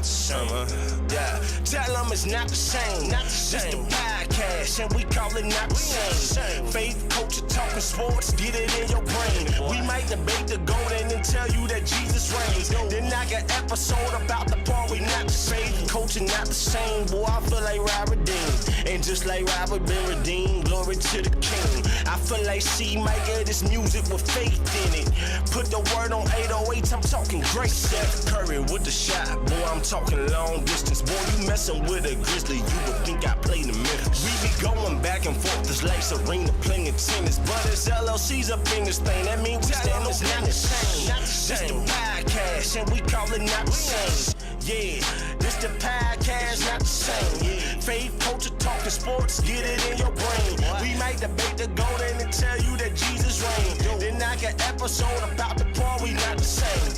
the same. Yeah, tell them it's not the same. This the podcast, and we call it not the same. Faith, culture, talking sports, get it in your brain. We might debate the golden and tell you that Jesus reigns. Then I got episode about the part we not the same. Culture not the same, boy, I feel like Robert Dean. And just like Robert been redeemed, glory to the king. I feel like C-Micah, this music with faith in it. Put the word on 808, I'm talking great. Steph Curry with the shot, boy, I'm talking long distance. Boy, you messing with a Grizzly, you would think I played in Memphis. We be going back and forth, this like Serena playing tennis. But it's LLC's up in this thing, that means we stand on not the same. This the podcast, and we call it not the same. Yeah, this the podcast, not the same. Faith, culture, talking sports, get it in your brain. We might debate the golden and tell you that Jesus reigned. Then I got episode about the part we not the same.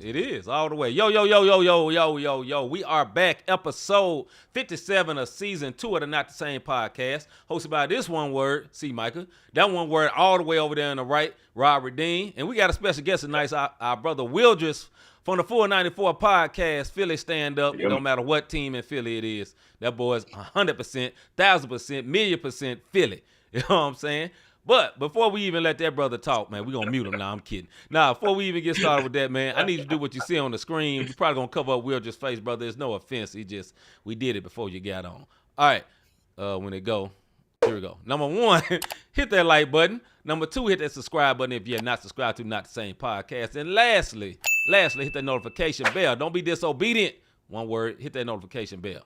It is all the way. Yo. We are back. Episode 57 of season 2 of the Not the Same podcast. Hosted by this one word, C-Micah. That one word all the way over there on the right, Robert Dean. And we got a special guest tonight, our brother Wildress from the 494 podcast, Philly Stand Up. Yep. No matter what team in Philly it is. That boy's 100%, 1,000%, million% Philly. You know what I'm saying? But before we even let that brother talk, man, we're going to mute him now. I'm kidding. Now, before we even get started with that, man, I need you to do what you see on the screen. We're probably going to cover up Wildress' face, brother. There's no offense. We did it before you got on. All right. When it go, here we go. Number 1, hit that like button. Number 2, hit that subscribe button if you're not subscribed to Not the Same Podcast. And lastly, hit that notification bell. Don't be disobedient. One word, hit that notification bell.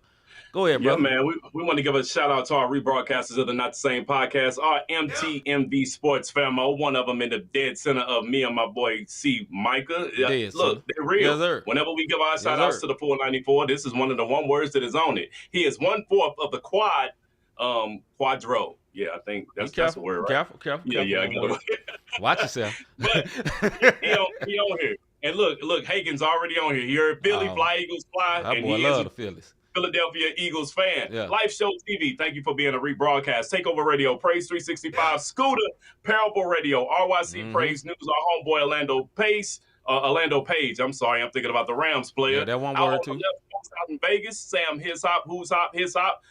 Go ahead, bro. Yeah, man. We want to give a shout out to our rebroadcasters of the Not the Same podcast, our MTMV Sports famo. One of them in the dead center of me and my boy C-Micah. Look, they're real. Yes, whenever we give our shout outs to the 494, this is one of the one words that is on it. He is 1/4 of the quadro. Yeah, I think that's the word, right? Careful. Yeah. Watch yourself. But he on here. And look, Hagen's already on here. He heard Philly, Fly Eagles Fly. That boy love the Phillies. Philadelphia Eagles fan. Yeah. Live Show TV, thank you for being a rebroadcast. Takeover Radio, Praise 365, Scooter, Parable Radio, RYC Praise News, our homeboy Orlando Page. I'm sorry, I'm thinking about the Rams player. Yeah, that one word too. Out in Vegas, Sam His Hop, Who's Hop, His Hop,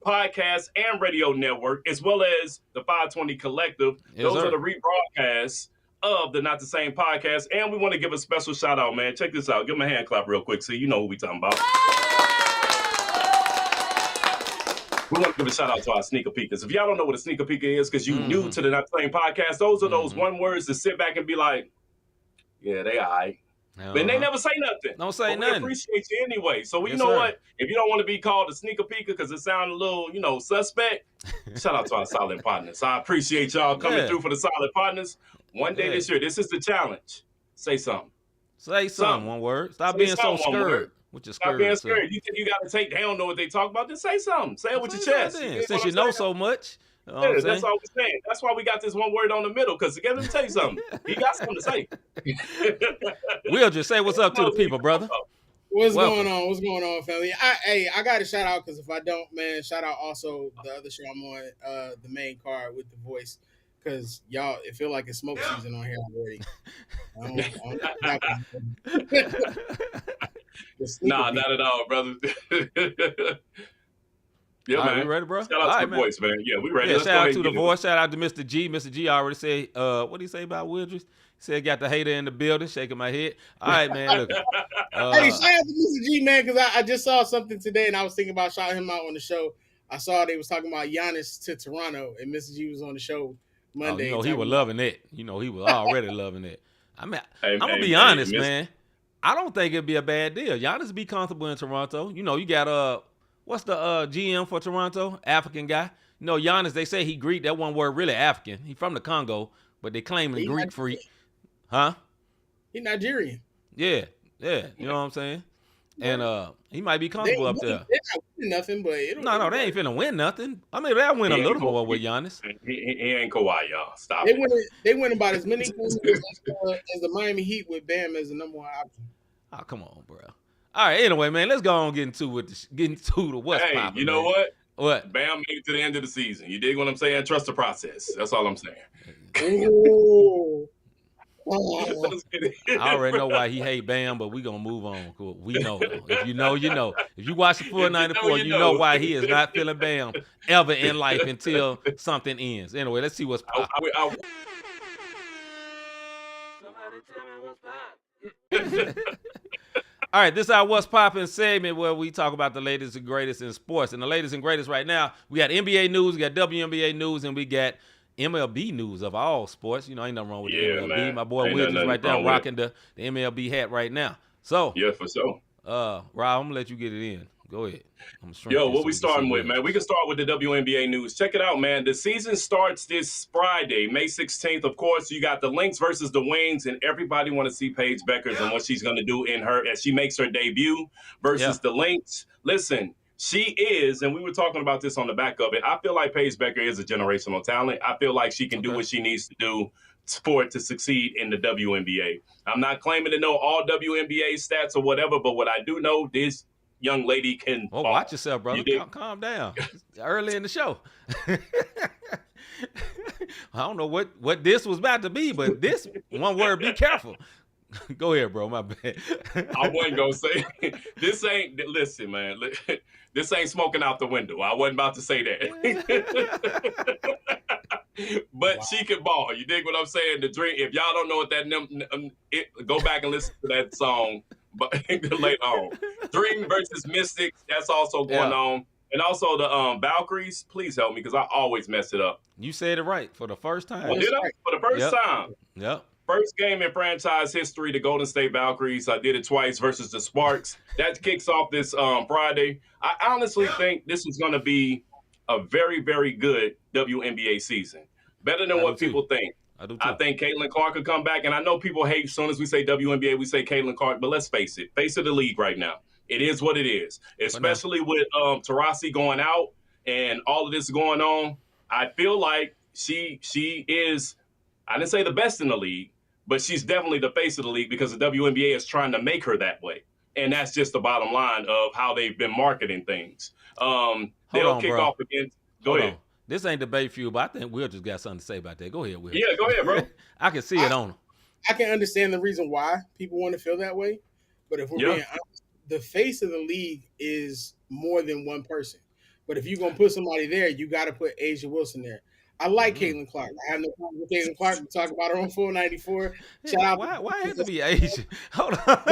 podcast and radio network, as well as the 520 Collective. Those are the rebroadcasts of the Not the Same podcast. And we want to give a special shout out, man. Check this out. Give him a hand clap real quick so you know who we talking about. We want to give a shout out to our sneaker peekers. If y'all don't know what a sneaker peeker is, because you new to the Not the Same podcast, those are those one words to sit back and be like, yeah, they all right. But they never say nothing. Don't say nothing. We appreciate you anyway. So you know what? If you don't want to be called a sneaker peeker because it sounds a little, suspect, shout out to our solid partners. I appreciate y'all coming through for the solid partners. One day this year, this is the challenge. Say something. Say something. One word. Stop being so scared. Stop being scared. You think you got to take, they don't know what they talk about, just say something. Say it with your chest. Since you know so much. That's all we're saying. That's why we got this one word on the middle, because let me tell you something. He got something to say. We'll just say what's up to the people, brother. What's going on, family? I got to shout out, because if I don't, man, shout out also the other show I'm on, the main card with the voice, because y'all, it feel like it's smoke season on here already. Nah, not at all, brother. Yeah, man. We ready, bro? Shout out to the voice, man. Yeah, we ready. Yeah, shout out to the voice. Shout out to Mr. G. Mr. G already said, what did he say about Wildress? He said, got the hater in the building, shaking my head. All right, man, look. Hey, shout out to Mr. G, man, because I just saw something today, and I was thinking about shouting him out on the show. I saw they was talking about Giannis to Toronto, and Mr. G was on the show Monday. He was loving it. He was already loving it. I mean, I'm going to be honest, man. I don't think it'd be a bad deal. Giannis be comfortable in Toronto. You got what's the GM for Toronto? African guy. Giannis, they say he Greek. That one word really African. He from the Congo, but they claim he Greek freak. Huh? He Nigerian. Yeah. You know what I'm saying? And he might be comfortable up there. They're not winning nothing, but no, they ain't finna win nothing. I mean, they'll win a little more with Giannis. He ain't Kawhi, y'all. Stop They win about as many games as the Miami Heat with Bam as the number one option. Oh, come on, bro. All right, anyway, man, let's go on get into the what's popping. You know what? What? Bam made it to the end of the season. You dig what I'm saying? Trust the process. That's all I'm saying. Ooh. Let's get it. I already know why he hate Bam, but we gonna move on. Cool. We know though. If you know, you know. If you watch the full 94, you know why he is not feeling Bam ever in life until something ends. Anyway, let's see what's popping. All right, this is our What's Poppin' segment where we talk about the latest and greatest in sports. And the latest and greatest right now, we got NBA news, we got WNBA news, and we got MLB news of all sports. You know, ain't nothing wrong with the MLB. Man. My boy Wiz is right there rocking the MLB hat right now. So, yeah, for sure. Rob, I'm going to let you get it in. Go ahead. Yo, what we starting with, man? We can start with the WNBA news. Check it out, man. The season starts this Friday, May 16th. Of course, you got the Lynx versus the Wings, and everybody want to see Paige Beckers and what she's going to do in her as she makes her debut versus the Lynx. Listen, she is, and we were talking about this on the back of it, I feel like Paige Becker is a generational talent. I feel like she can do what she needs to do for it to succeed in the WNBA. I'm not claiming to know all WNBA stats or whatever, but what I do know, this young lady can. Oh, watch yourself, brother. Calm down. Early in the show. I don't know what this was about to be, but this one word, be careful. Go ahead, bro. My bad. I wasn't going to say, this ain't, listen, man, this ain't smoking out the window. I wasn't about to say that. But she can ball. You dig what I'm saying? The dream, if y'all don't know what that, go back and listen to that song. But later on, Dream versus Mystics, that's also going on, and also the Valkyries. Please help me because I always mess it up. You said it right for the first time. Did I? For the first time. Yep. First game in franchise history, the Golden State Valkyries. I did it twice versus the Sparks. That kicks off this Friday. I honestly think this is going to be a very, very good WNBA season. Better than what people think. I think Caitlin Clark could come back. And I know people hate as soon as we say WNBA, we say Caitlin Clark. But let's face it. Face of the league right now. It is what it is. Especially with Taurasi going out and all of this going on. I feel like she is, I didn't say the best in the league, but she's definitely the face of the league because the WNBA is trying to make her that way. And that's just the bottom line of how they've been marketing things. They'll kick off against. Go ahead. This ain't debate for you, but I think Will just got something to say about that. Go ahead, Will. Yeah, go ahead, bro. I can see it on him. I can understand the reason why people want to feel that way. But if we're being honest, the face of the league is more than one person. But if you're going to put somebody there, you got to put Asia Wilson there. I like Caitlin Clark. I have no problem with Caitlin Clark. We talk about her on Full 94. Shout out. Why has to be Asia? Hold on.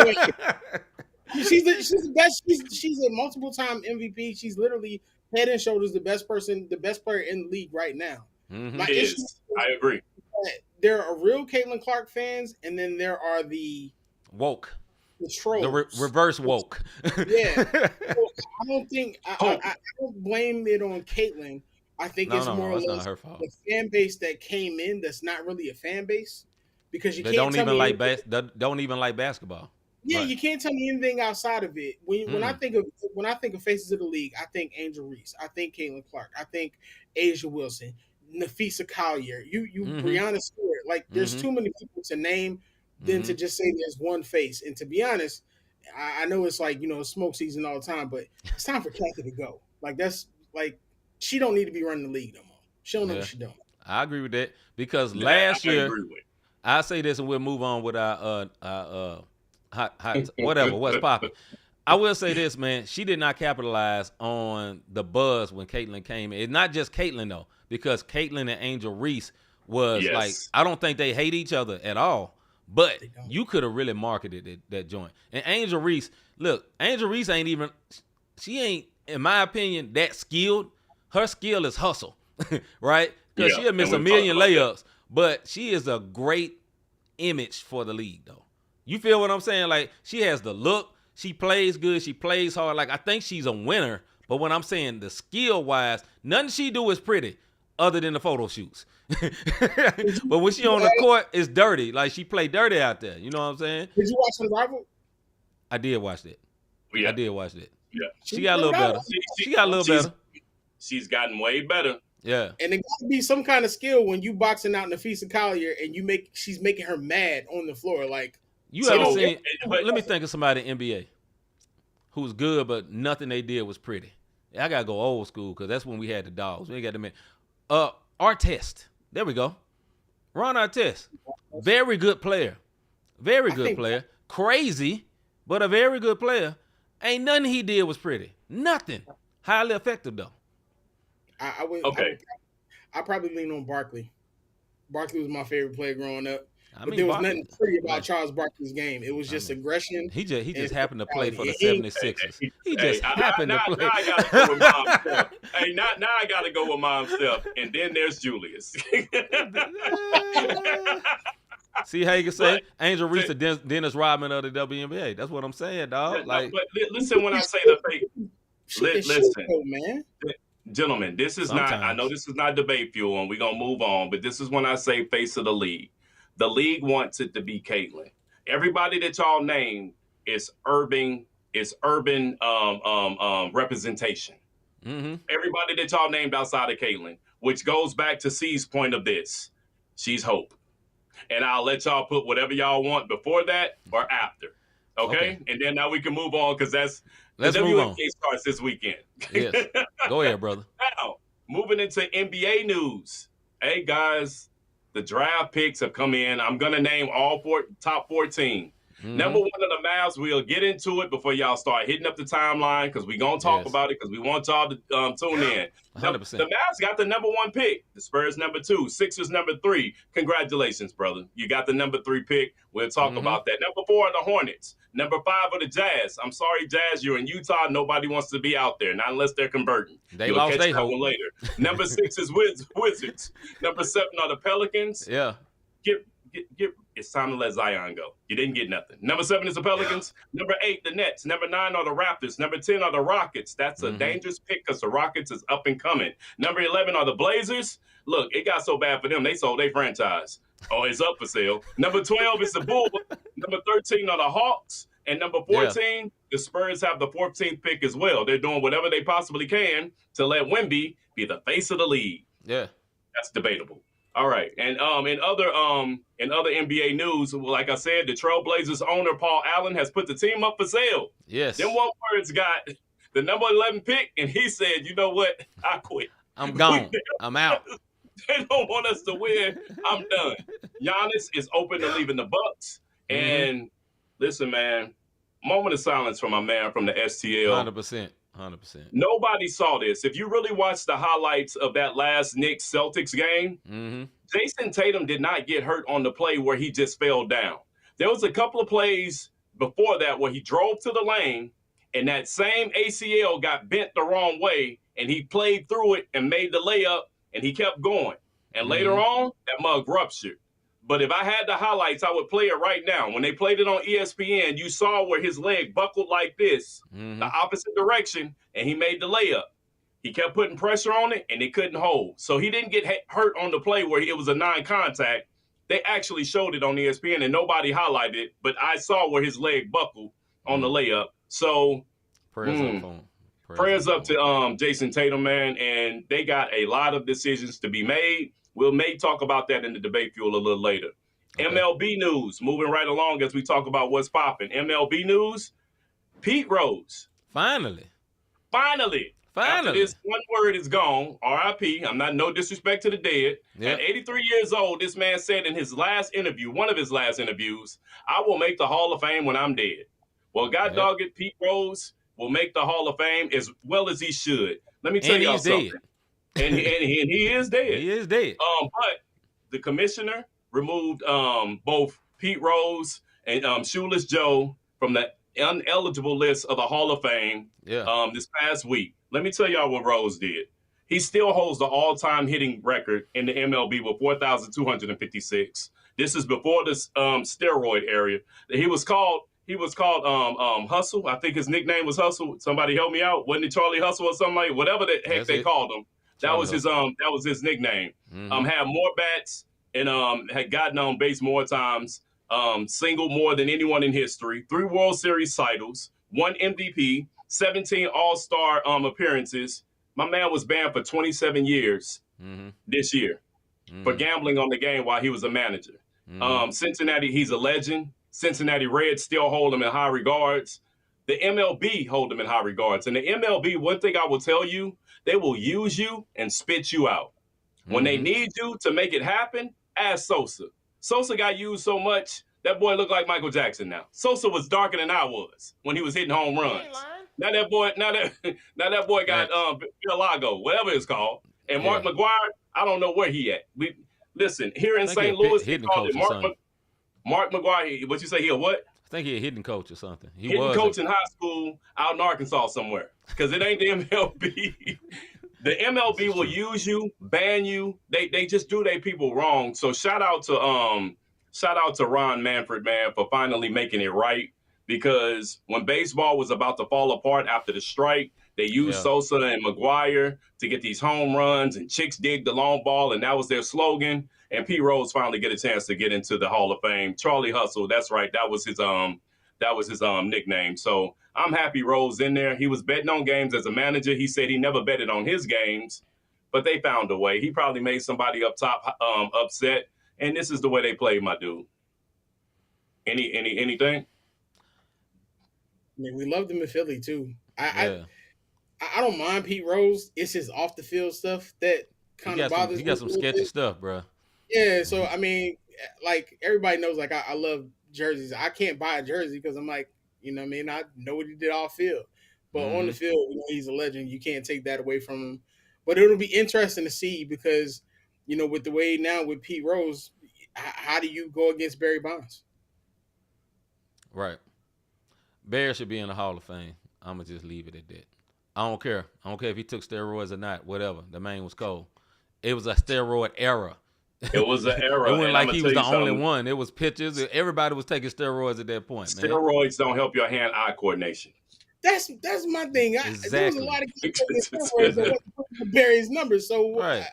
She's the best. She's a multiple time MVP. She's literally head and shoulders the best player in the league right now. Mm-hmm. I agree. There are real Caitlin Clark fans, and then there are the woke, the trolls, the reverse woke. Yeah, so I don't think I don't blame it on Caitlin. I think it's more or less the fan base that came in that's not really a fan base because they don't even like basketball. Yeah, right. You can't tell me anything outside of it. When I think of faces of the league, I think Angel Reese, I think Caitlin Clark, I think Asia Wilson, Nafisa Collier, Brianna Stewart. Like, there's too many people to name than to just say there's one face. And to be honest, I know it's like, smoke season all the time, but it's time for Kathy to go. Like, that's like, she don't need to be running the league no more. She don't know what she's doing. I agree with that because last year, I'll say this and we'll move on with our hot whatever, what's popping. I will say this, man. She did not capitalize on the buzz when Caitlin came in. It's not just Caitlin, though, because Caitlin and Angel Reese was like, I don't think they hate each other at all, but you could have really marketed that joint. And Angel Reese, look, Angel Reese she ain't, in my opinion, that skilled. Her skill is hustle, right? Because she'll miss a million layups, but she is a great image for the league, though. You feel what I'm saying? Like, she has the look. She plays good. She plays hard. Like, I think she's a winner. But when I'm saying the skill-wise, nothing she do is pretty other than the photo shoots. But when she on the court, it's dirty. Like, she play dirty out there. You know what I'm saying? Did you watch Unrivaled? I did watch that. Yeah. I did watch that. Yeah. She got a little better. She got a little better. She's gotten way better. Yeah. And it got to be some kind of skill when you boxing out Nafisa Collier and she's making her mad on the floor. Like, you ever seen? Let me think of somebody in NBA who's good, but nothing they did was pretty. I gotta go old school because that's when we had the dogs. We ain't got the men. Artest. There we go. Ron Artest. Very good player. Very good player. Crazy, but a very good player. Ain't nothing he did was pretty. Nothing. Highly effective though. I would. Okay. I probably lean on Barkley. Barkley was my favorite player growing up. I There was nothing pretty about Charles Barkley's game. It was just aggression. He just happened to play for the He- 76ers. He just happened to play. Now I gotta go with Mom Steph. Hey, now I gotta go with Mom Steph, and then there's Julius. See how you can say Angel Reese the Dennis Rodman of the WNBA. That's what I'm saying, dog. But listen when I say the fake. Listen, man. Gentlemen, this is not. I know this is not debate fuel, and we're gonna move on. But this is when I say face of the league. The league wants it to be Caitlin. Everybody that y'all named is urban representation. Mm-hmm. Everybody that y'all named outside of Caitlin, which goes back to C's point of this. She's hope. And I'll let y'all put whatever y'all want before that or after. Okay? And then now we can move on because let's move on. WNBA starts this weekend. Yes. Go ahead, brother. Now, moving into NBA news. Hey, guys, the draft picks have come in. I'm going to name all top 14. Mm-hmm. Number one of the Mavs, we'll get into it before y'all start hitting up the timeline because we're going to talk about it because we want y'all to tune in. 100%. The Mavs got the number 1 pick. The Spurs number 2. Sixers number 3. Congratulations, brother. You got the number 3 pick. We'll talk about that. Number 4 are the Hornets. Number 5 are the Jazz. I'm sorry, Jazz. You're in Utah. Nobody wants to be out there, not unless they're converting. They lost their hope later. Number 6 is Wizards. Number 7 are the Pelicans. Yeah. It's time to let Zion go. You didn't get nothing. Number 7 is the Pelicans. Number 8, the Nets. Number 9 are the Raptors. Number 10 are the Rockets. That's a dangerous pick because the Rockets is up and coming. Number 11 are the Blazers. Look, it got so bad for them, they sold their franchise. Oh, it's up for sale. Number 12 is the Bulls. Number 13 are the Hawks. And number 14, the Spurs have the 14th pick as well. They're doing whatever they possibly can to let Wemby be the face of the league. Yeah. That's debatable. All right. And in other NBA news, like I said, the Trailblazers owner Paul Allen has put the team up for sale. Yes. Them one words got the number 11 pick, and he said, you know what? I quit. I'm gone. I'm out. They don't want us to win. I'm done. Giannis is open to leaving the Bucks. And listen, man, moment of silence for my man from the STL. 100%. Nobody saw this. If you really watched the highlights of that last Knicks Celtics game, Jason Tatum did not get hurt on the play where he just fell down. There was a couple of plays before that where he drove to the lane and that same ACL got bent the wrong way and he played through it and made the layup and he kept going. And later on, that mug ruptured. But if I had the highlights, I would play it right now. When they played it on ESPN, you saw where his leg buckled like this, the opposite direction, and he made the layup. He kept putting pressure on it, and it couldn't hold. So he didn't get hurt on the play where it was a non-contact. They actually showed it on ESPN, and nobody highlighted it. But I saw where his leg buckled on the layup. So prayers up to Jason Tatum, man. And they got a lot of decisions to be made. We may talk about that in the debate fuel a little later. Okay. MLB news, moving right along as we talk about what's popping. MLB news, Pete Rose. Finally. After this one word is gone, RIP. I'm not no disrespect to the dead. At 83 years old, this man said in his last interview, one of his last interviews, I will make the Hall of Fame when I'm dead. Well, God dog it, Pete Rose will make the Hall of Fame as well as he should. Let me tell y'all something. And he is dead. He is dead. But the commissioner removed both Pete Rose and Shoeless Joe from the ineligible list of the Hall of Fame this past week. Let me tell y'all what Rose did. He still holds the all-time hitting record in the MLB with 4,256. This is before this steroid era. He was called Hustle. I think his nickname was Hustle. Somebody help me out. Wasn't it Charlie Hustle or something like whatever the heck they called him? That was his nickname. Had more bats and had gotten on base more times. Singled more than anyone in history. 3 World Series titles. 1 MVP. 17 All-Star appearances. My man was banned for 27 years this year for gambling on the game while he was a manager. Cincinnati, he's a legend. Cincinnati Reds still hold him in high regards. the MLB hold them in high regards. And the MLB, one thing I will tell you, they will use you and spit you out. When they need you to make it happen, ask Sosa. Sosa got used so much, that boy looked like Michael Jackson now. Sosa was darker than I was when he was hitting home runs. Now that boy got Philago, whatever it's called. And Mark McGwire, I don't know where he at. Listen, here in St. Louis, he called it Mark McGwire. What you say? He a what? I think he a hitting coach or something. He was coach in high school out in Arkansas somewhere, because it ain't the MLB. The MLB will use you, ban you. They just do their people wrong. So shout out to Ron Manfred, man, for finally making it right. Because when baseball was about to fall apart after the strike, they used Sosa and McGwire to get these home runs, and chicks dig the long ball, and that was their slogan. And Pete Rose finally get a chance to get into the Hall of Fame. Charlie Hustle, that's right, that was his nickname. So I'm happy Rose in there. He was betting on games as a manager. He said he never betted on his games, but they found a way. He probably made somebody up top upset, and this is the way they played, my dude. Anything? I mean, we loved him in Philly too. I don't mind Pete Rose. It's his off the field stuff that kind of bothers me. He got some sketchy stuff, bro. Yeah, so I mean, like everybody knows, like I love jerseys. I can't buy a jersey because I'm like, you know what I mean? I know what he did off field. But on the field, you know, he's a legend. You can't take that away from him. But it'll be interesting to see because, you know, with the way now with Pete Rose, how do you go against Barry Bonds? Right. Bear should be in the Hall of Fame. I'm going to just leave it at that. I don't care. I don't care if he took steroids or not, whatever. The man was cold. It was a steroid era. It was an era. It wasn't like he was the only one. It was pitchers. Everybody was taking steroids at that point, man. Steroids don't help your hand-eye coordination. That's my thing. Exactly. There was a lot of kids taking steroids that wasn't Barry's numbers. So right.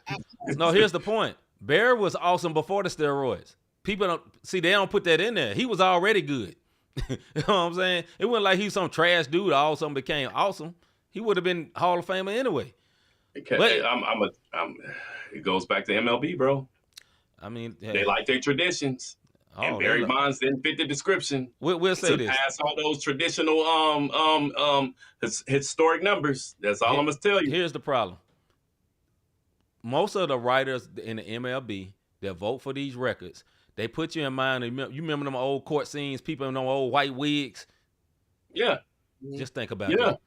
No, here's the point. Barry was awesome before the steroids. People don't see, they don't put that in there. He was already good. You know what I'm saying? It wasn't like he was some trash dude all of a sudden became awesome. He would have been Hall of Famer anyway. It goes back to MLB, bro. I mean, they like their traditions. And Barry Bonds didn't fit the description. We'll say this. Pass all those traditional historic numbers. That's all I'm gonna tell you. Here's the problem. Most of the writers in the MLB that vote for these records, they put you in mind. You remember them old court scenes, people in them old white wigs? Yeah. Just think about that.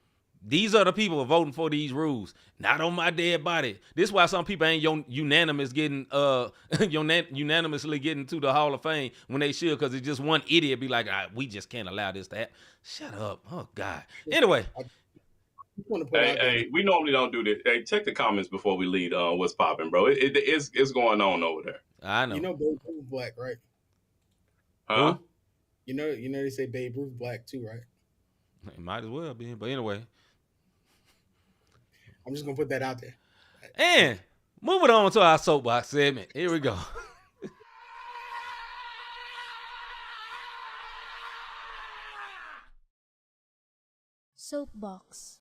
These are the people voting for these rules, not on my dead body. This is why some people ain't unanimously getting to the Hall of Fame when they should, because it's just one idiot be like, we just can't allow this to happen. Shut up. Oh, God. Anyway. Hey, we normally don't do this. Hey, check the comments before we lead what's popping, bro. It's going on over there. I know. You know Babe Ruth black, right? Huh? You know they say Babe Ruth black too, right? It might as well be, but anyway. I'm just gonna put that out there. And moving on to our soapbox segment. Here we go. Soapbox.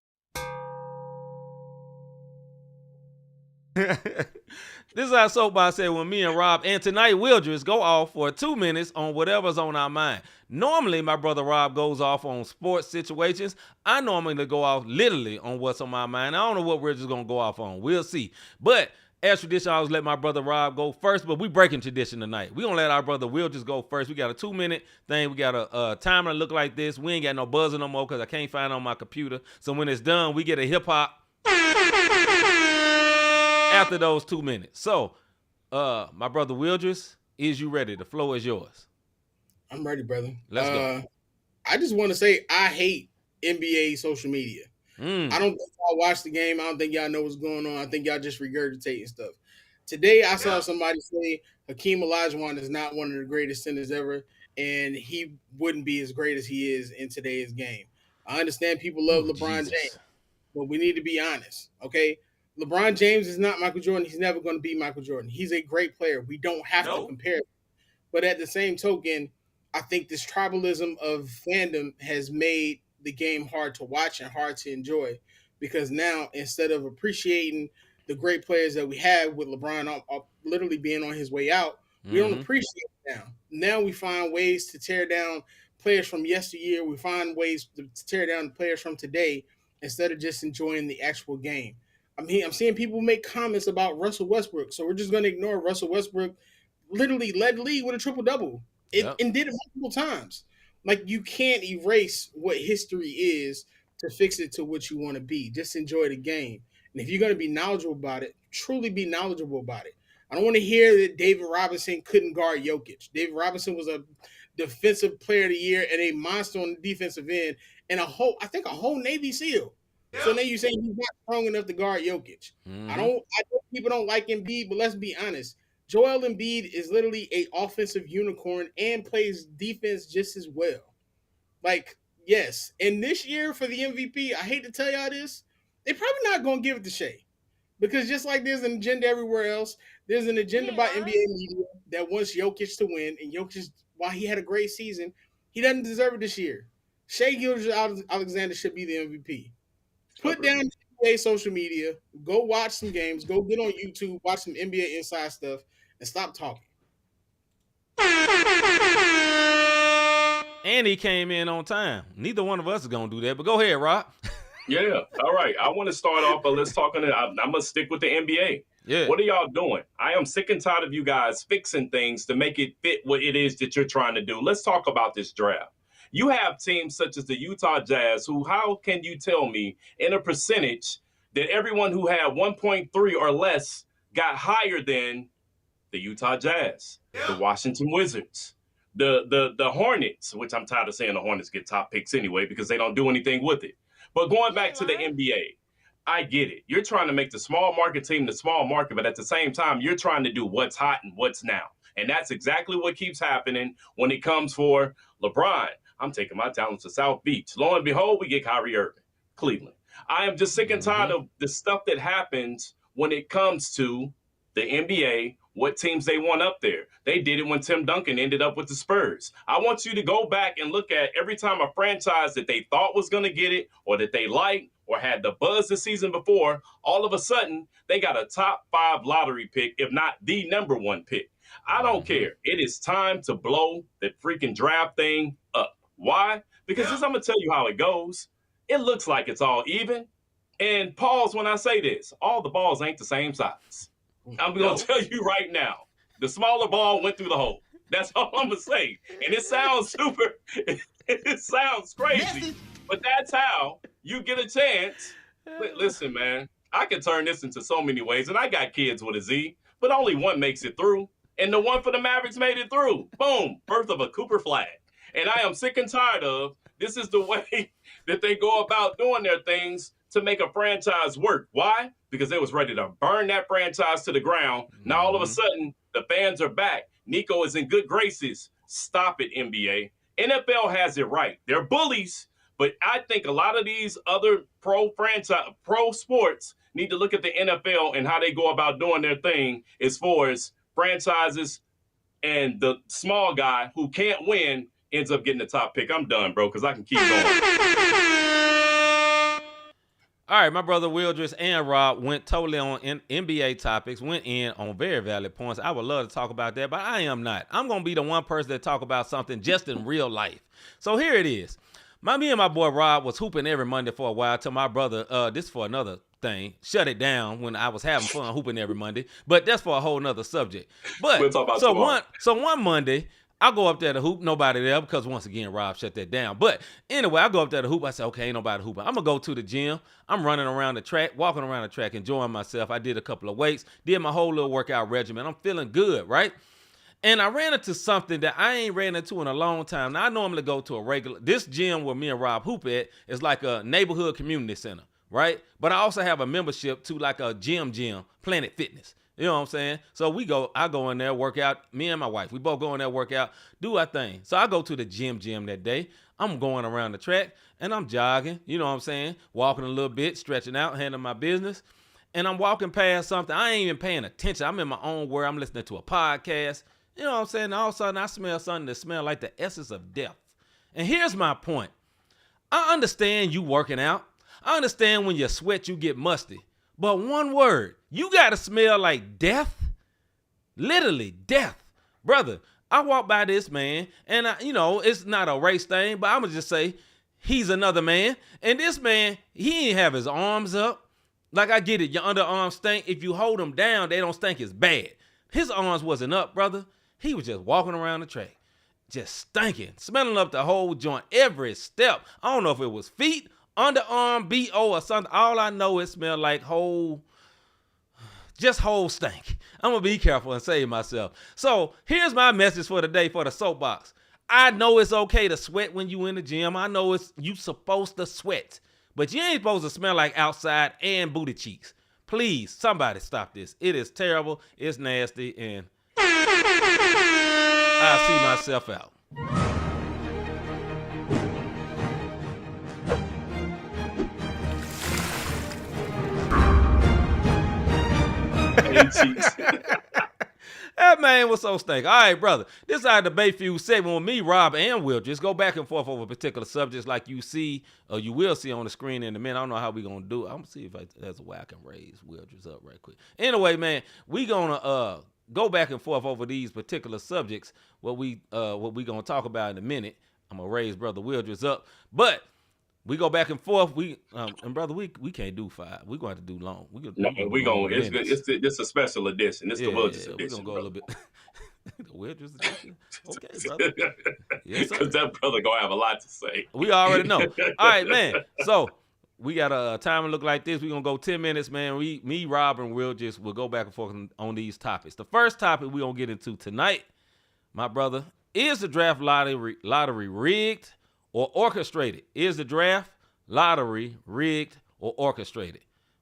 This is our soapbox segment when me and Rob and tonight we'll just go off for 2 minutes on whatever's on our mind. Normally, my brother Rob goes off on sports situations. I normally go off literally on what's on my mind. I don't know what we're just going to go off on. We'll see. But as tradition, I always let my brother Rob go first, but we breaking tradition tonight. We're going to let our brother Will just go first. We got a 2-minute thing. We got a timer look like this. We ain't got no buzzer no more because I can't find it on my computer. So when it's done, we get a hip-hop after those 2 minutes. So, my brother Wildress, is you ready? The floor is yours. I'm ready, brother. Let's go. I just want to say I hate NBA social media. I don't think y'all watch the game. I don't think y'all know what's going on. I think y'all just regurgitating stuff. Today, I saw somebody say Hakeem Olajuwon is not one of the greatest centers ever, and he wouldn't be as great as he is in today's game. I understand people love LeBron James, but we need to be honest, okay? LeBron James is not Michael Jordan. He's never going to be Michael Jordan. He's a great player. We don't have to compare. But at the same token, I think this tribalism of fandom has made the game hard to watch and hard to enjoy, because now instead of appreciating the great players that we have with LeBron literally being on his way out, we don't appreciate it now. Now we find ways to tear down players from yesteryear. We find ways to tear down the players from today instead of just enjoying the actual game. I'm seeing people make comments about Russell Westbrook, so we're just going to ignore Russell Westbrook. Literally led the league with a triple-double and did it multiple times. Like, you can't erase what history is to fix it to what you want to be. Just enjoy the game. And if you're going to be knowledgeable about it, truly be knowledgeable about it. I don't want to hear that David Robinson couldn't guard Jokic. David Robinson was a defensive player of the year and a monster on the defensive end and a whole Navy SEAL. So now you're saying he's not strong enough to guard Jokic. Mm-hmm. I know people don't like Embiid, but let's be honest. Joel Embiid is literally an offensive unicorn and plays defense just as well. Like, yes. And this year for the MVP, I hate to tell y'all this, they're probably not going to give it to Shea. Because just like there's an agenda everywhere else, there's an agenda by NBA media that wants Jokic to win. And Jokic, while he had a great season, he doesn't deserve it this year. Shea Gilgeous-Alexander should be the MVP. Put down NBA social media, go watch some games, go get on YouTube, watch some NBA inside stuff, and stop talking. And he came in on time. Neither one of us is going to do that, but go ahead, Rob. Yeah. All right. I want to start off, but let's talk on it. I'm going to stick with the NBA. Yeah. What are y'all doing? I am sick and tired of you guys fixing things to make it fit what it is that you're trying to do. Let's talk about this draft. You have teams such as the Utah Jazz who, how can you tell me in a percentage that everyone who had 1.3 or less got higher than the Utah Jazz, the Washington Wizards, the Hornets, which I'm tired of saying the Hornets get top picks anyway because they don't do anything with it. But going back to the NBA, I get it. You're trying to make the small market team the small market, but at the same time, you're trying to do what's hot and what's now. And that's exactly what keeps happening when it comes for LeBron. I'm taking my talents to South Beach. Lo and behold, we get Kyrie Irving, Cleveland. I am just sick and tired of the stuff that happens when it comes to the NBA, what teams they want up there. They did it when Tim Duncan ended up with the Spurs. I want you to go back and look at every time a franchise that they thought was going to get it or that they liked or had the buzz the season before, all of a sudden they got a top 5 lottery pick, if not the number 1 pick. I don't care. It is time to blow the freaking draft thing up. Why? Because I'm going to tell you how it goes. It looks like it's all even. And pause when I say this. All the balls ain't the same size. I'm going to tell you right now. The smaller ball went through the hole. That's all I'm going to say. And it sounds super. It sounds crazy. But that's how you get a chance. Listen, man. I can turn this into so many ways. And I got kids with a Z. But only one makes it through. And the one for the Mavericks made it through. Boom. Birth of a Cooper flag. And I am sick and tired of this is the way that they go about doing their things to make a franchise work. Why? Because they was ready to burn that franchise to the ground. Now, all of a sudden, the fans are back. Nico is in good graces. Stop it, NBA. NFL has it right. They're bullies, but I think a lot of these other pro sports need to look at the NFL and how they go about doing their thing as far as franchises and the small guy who can't win ends up getting the top pick. I'm done, bro, because I can keep going. All right, my brother Wildress and Rob went totally on NBA topics, went in on very valid points. I would love to talk about that, but I am not. I'm going to be the one person that talk about something just in real life. So here it is. Me and my boy Rob was hooping every Monday for a while till my brother, this for another thing, shut it down when I was having fun hooping every Monday. But that's for a whole nother subject. But we'll talk about one Monday, I go up there to hoop, nobody there because once again, Rob shut that down. But anyway, I go up there to hoop. I said, okay, ain't nobody hooping. I'm going to go to the gym. I'm running around the track, walking around the track, enjoying myself. I did a couple of weights, did my whole little workout regimen. I'm feeling good, right? And I ran into something that I ain't ran into in a long time. Now, I normally go to this gym where me and Rob hoop at is like a neighborhood community center, right? But I also have a membership to like a gym, Planet Fitness. You know what I'm saying? So I go in there, work out, me and my wife. We both go in there, work out, do our thing. So I go to the gym that day. I'm going around the track, and I'm jogging, you know what I'm saying? Walking a little bit, stretching out, handling my business. And I'm walking past something. I ain't even paying attention. I'm in my own world. I'm listening to a podcast. You know what I'm saying? And all of a sudden, I smell something that smells like the essence of death. And here's my point. I understand you working out. I understand when you sweat, you get musty. But one word, you got to smell like death. Literally death. Brother, I walk by this man, and it's not a race thing, but I'm gonna just say he's another man. And this man, he ain't have his arms up. Like, I get it, your underarms stink. If you hold them down, they don't stink as bad. His arms wasn't up, brother. He was just walking around the track, just stinking, smelling up the whole joint, every step. I don't know if it was feet, underarm, BO, or something. All I know, it smelled like whole stank. I'm going to be careful and save myself. So here's my message for the day for the soapbox. I know it's okay to sweat when you in the gym. I know you supposed to sweat, but you ain't supposed to smell like outside and booty cheeks. Please, somebody stop this. It is terrible. It's nasty, and I see myself out. That man was so stank. All right, brother. This is our debate feud segment with me, Rob, and Will. Just go back and forth over particular subjects like you see, or you will see on the screen in a minute. I don't know how we're going to do it. I'm going to see if there's a way I can raise Wildress up right quick. Anyway, man, we going to go back and forth over these particular subjects, what we going to talk about in a minute. I'm going to raise Brother Wildress up. But we go back and forth. And brother, we can't do 5. We're going to have to do long. It's a special edition. It's the Wildress edition. We're going to go a little bit. The Wildress edition? Okay, brother. Yes, sir. Because that brother going to have a lot to say. We already know. All right, man. So we got a time to look like this. We're going to go 10 minutes, man. Me, Rob, and we'll go back and forth on these topics. The first topic we're going to get into tonight, my brother, is the draft lottery rigged or orchestrated? Is the draft lottery rigged or orchestrated?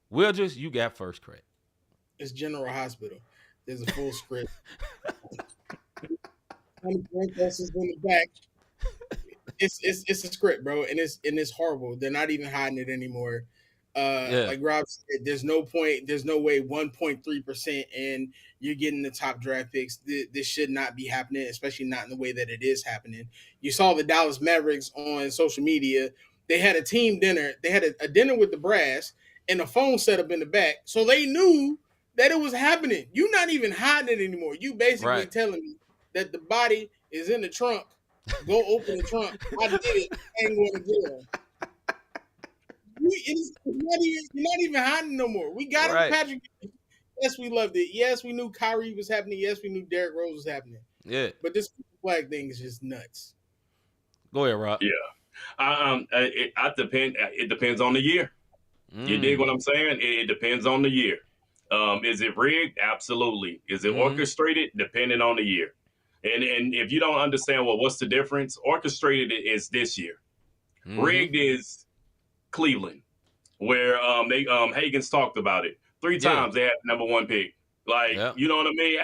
Wildress, you got first crack. It's General Hospital. There's a full script. In the back. It's a script, bro, and it's horrible. They're not even hiding it anymore. Like Rob said, there's no way 1.3% and you're getting the top draft picks. This should not be happening, especially not in the way that it is happening. You saw the Dallas Mavericks on social media. They had a team dinner. They had a dinner with the brass and a phone set up in the back, so they knew that it was happening. You're not even hiding it anymore. You basically telling me that the body is in the trunk. Go open the trunk. I did it. I ain't going to jail. You're not even hiding no more. We got him, Patrick. Yes, we loved it. Yes, we knew Kyrie was happening. Yes, we knew Derrick Rose was happening. Yeah. But this flag thing is just nuts. Go ahead, Rob. Yeah. It depends on the year. You dig what I'm saying? It depends on the year. Is it rigged? Absolutely. Is it orchestrated? Depending on the year. And if you don't understand, what's the difference? Orchestrated is this year. Rigged is Cleveland, where Hagen's talked about it. 3 times they had the number 1 pick. Like, you know what I mean?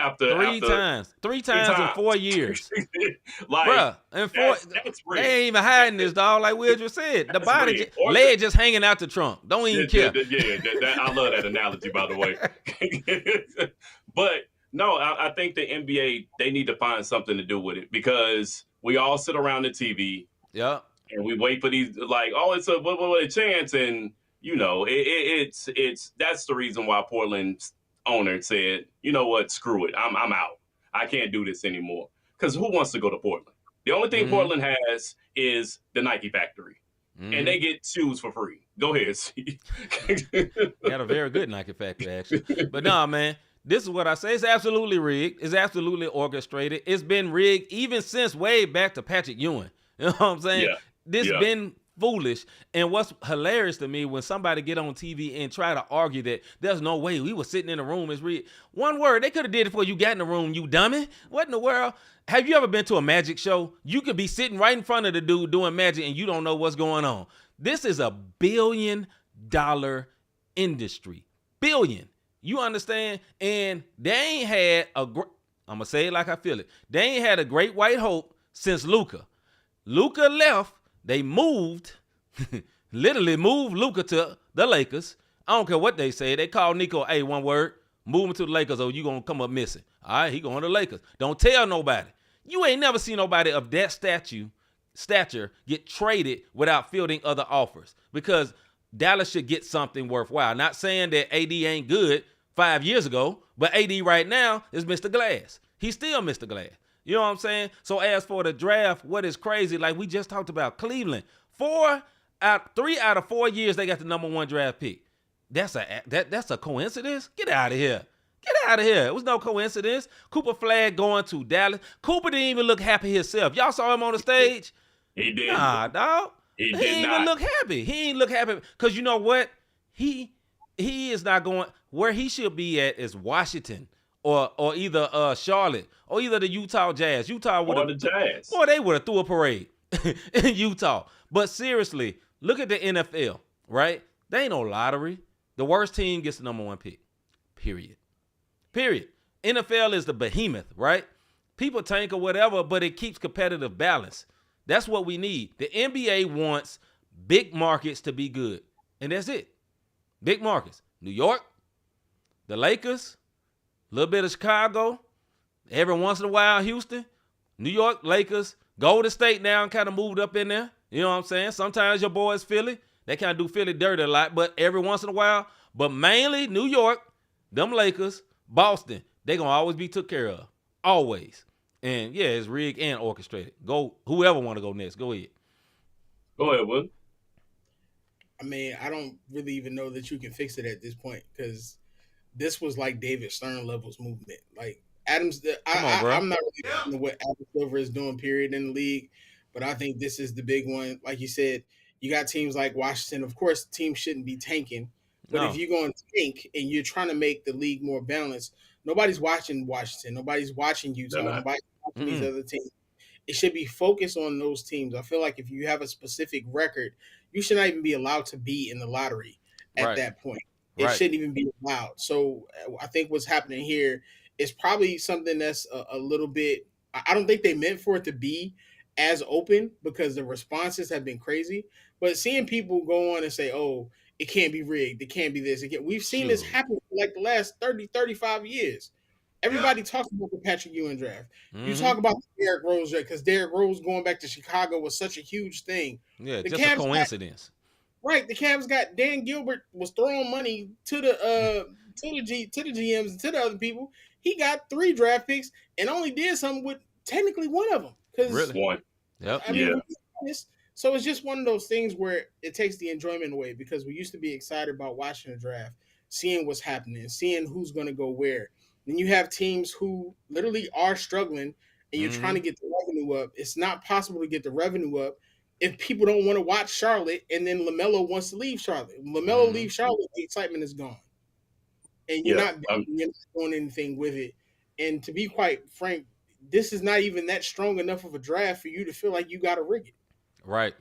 Three times in 4 years. Like, bruh, and they ain't even hiding this, dog. Like Will just said, the body leg just hanging out the trunk. Don't even care. I love that analogy, by the way. But no, I think the NBA, they need to find something to do with it, because we all sit around the TV. Yeah. And we wait for these, like, it's a chance, and it's that's the reason why Portland's owner said, you know what, screw it, I'm out. I can't do this anymore. Because who wants to go to Portland? The only thing Portland has is the Nike factory, and they get shoes for free. Go ahead, see. They had a very good Nike factory, actually. But no, man, this is what I say. It's absolutely rigged. It's absolutely orchestrated. It's been rigged even since way back to Patrick Ewing. You know what I'm saying? This been foolish. And what's hilarious to me, when somebody get on TV and try to argue that there's no way we were sitting in a room, is rigged. One word, they could have did it before you got in the room, you dummy. What in the world? Have you ever been to a magic show? You could be sitting right in front of the dude doing magic and you don't know what's going on. This is a $1 billion industry. Billion. You understand? And they ain't had I'm going to say it like I feel it. They ain't had a great white hope since Luka. Luka left. They literally moved Luka to the Lakers. I don't care what they say. They call Nico, hey, one word, move him to the Lakers or you going to come up missing. All right, he going to the Lakers. Don't tell nobody. You ain't never seen nobody of that stature get traded without fielding other offers, because Dallas should get something worthwhile. Not saying that AD ain't good 5 years ago, but AD right now is Mr. Glass. He's still Mr. Glass. You know what I'm saying? So as for the draft, what is crazy, like we just talked about, Cleveland, 3 out of 4 years they got the number 1 draft pick. That's a coincidence? Get out of here. Get out of here. It was no coincidence. Cooper Flagg going to Dallas. Cooper didn't even look happy himself. Y'all saw him on the stage? He did. Nah, dog. He He did ain't not. even look happy. He ain't look happy. Because you know what? He is not going. Where he should be at is Washington or either Charlotte or either the Utah Jazz. Utah would Or the Jazz. Boy, they would have threw a parade in Utah. But seriously, look at the NFL, right? They ain't no lottery. The worst team gets the number 1 pick. Period. NFL is the behemoth, right? People tank or whatever, but it keeps competitive balance. That's what we need. The NBA wants big markets to be good. And that's it. Big markets. New York, the Lakers, a little bit of Chicago, every once in a while Houston, New York, Lakers, Golden State now and kind of moved up in there. You know what I'm saying? Sometimes your boys Philly, they kind of do Philly dirty a lot, but every once in a while. But mainly New York, them Lakers, Boston, they going to always be took care of. Always. And yeah, it's rigged and orchestrated. Go, whoever want to go next, go ahead. Go ahead, Will. I mean, I don't really even know that you can fix it at this point because this was like David Stern levels movement. Like Adams, I'm not really know what Adam Silver is doing, period, in the league, but I think this is the big one. Like you said, you got teams like Washington. Of course, teams shouldn't be tanking, but if you're going to tank and you're trying to make the league more balanced, nobody's watching Washington. Nobody's watching Utah. Nobody's watching these other teams. It should be focused on those teams. I feel like if you have a specific record, you should not even be allowed to be in the lottery at that point. It shouldn't even be allowed. So I think what's happening here is probably something that's a little bit – I don't think they meant for it to be as open because the responses have been crazy. But seeing people go on and say, oh, it can't be rigged, it can't be this. We've seen this happen for like the last 30, 35 years. Everybody talks about the Patrick Ewing draft. You talk about the Derrick Rose draft because Derrick Rose going back to Chicago was such a huge thing. Yeah, the just Cavs a coincidence. The Cavs got Dan Gilbert was throwing money to the GMs and to the other people. He got 3 draft picks and only did something with technically one of them. Really? One. Yep. I mean, so it's just one of those things where it takes the enjoyment away because we used to be excited about watching the draft, seeing what's happening, seeing who's going to go where. Then you have teams who literally are struggling and you're trying to get the revenue up. It's not possible to get the revenue up if people don't want to watch Charlotte and then LaMelo wants to leave Charlotte. LaMelo leaves Charlotte, the excitement is gone. And you're not doing anything with it. And to be quite frank, this is not even that strong enough of a draft for you to feel like you got to rig it. Right.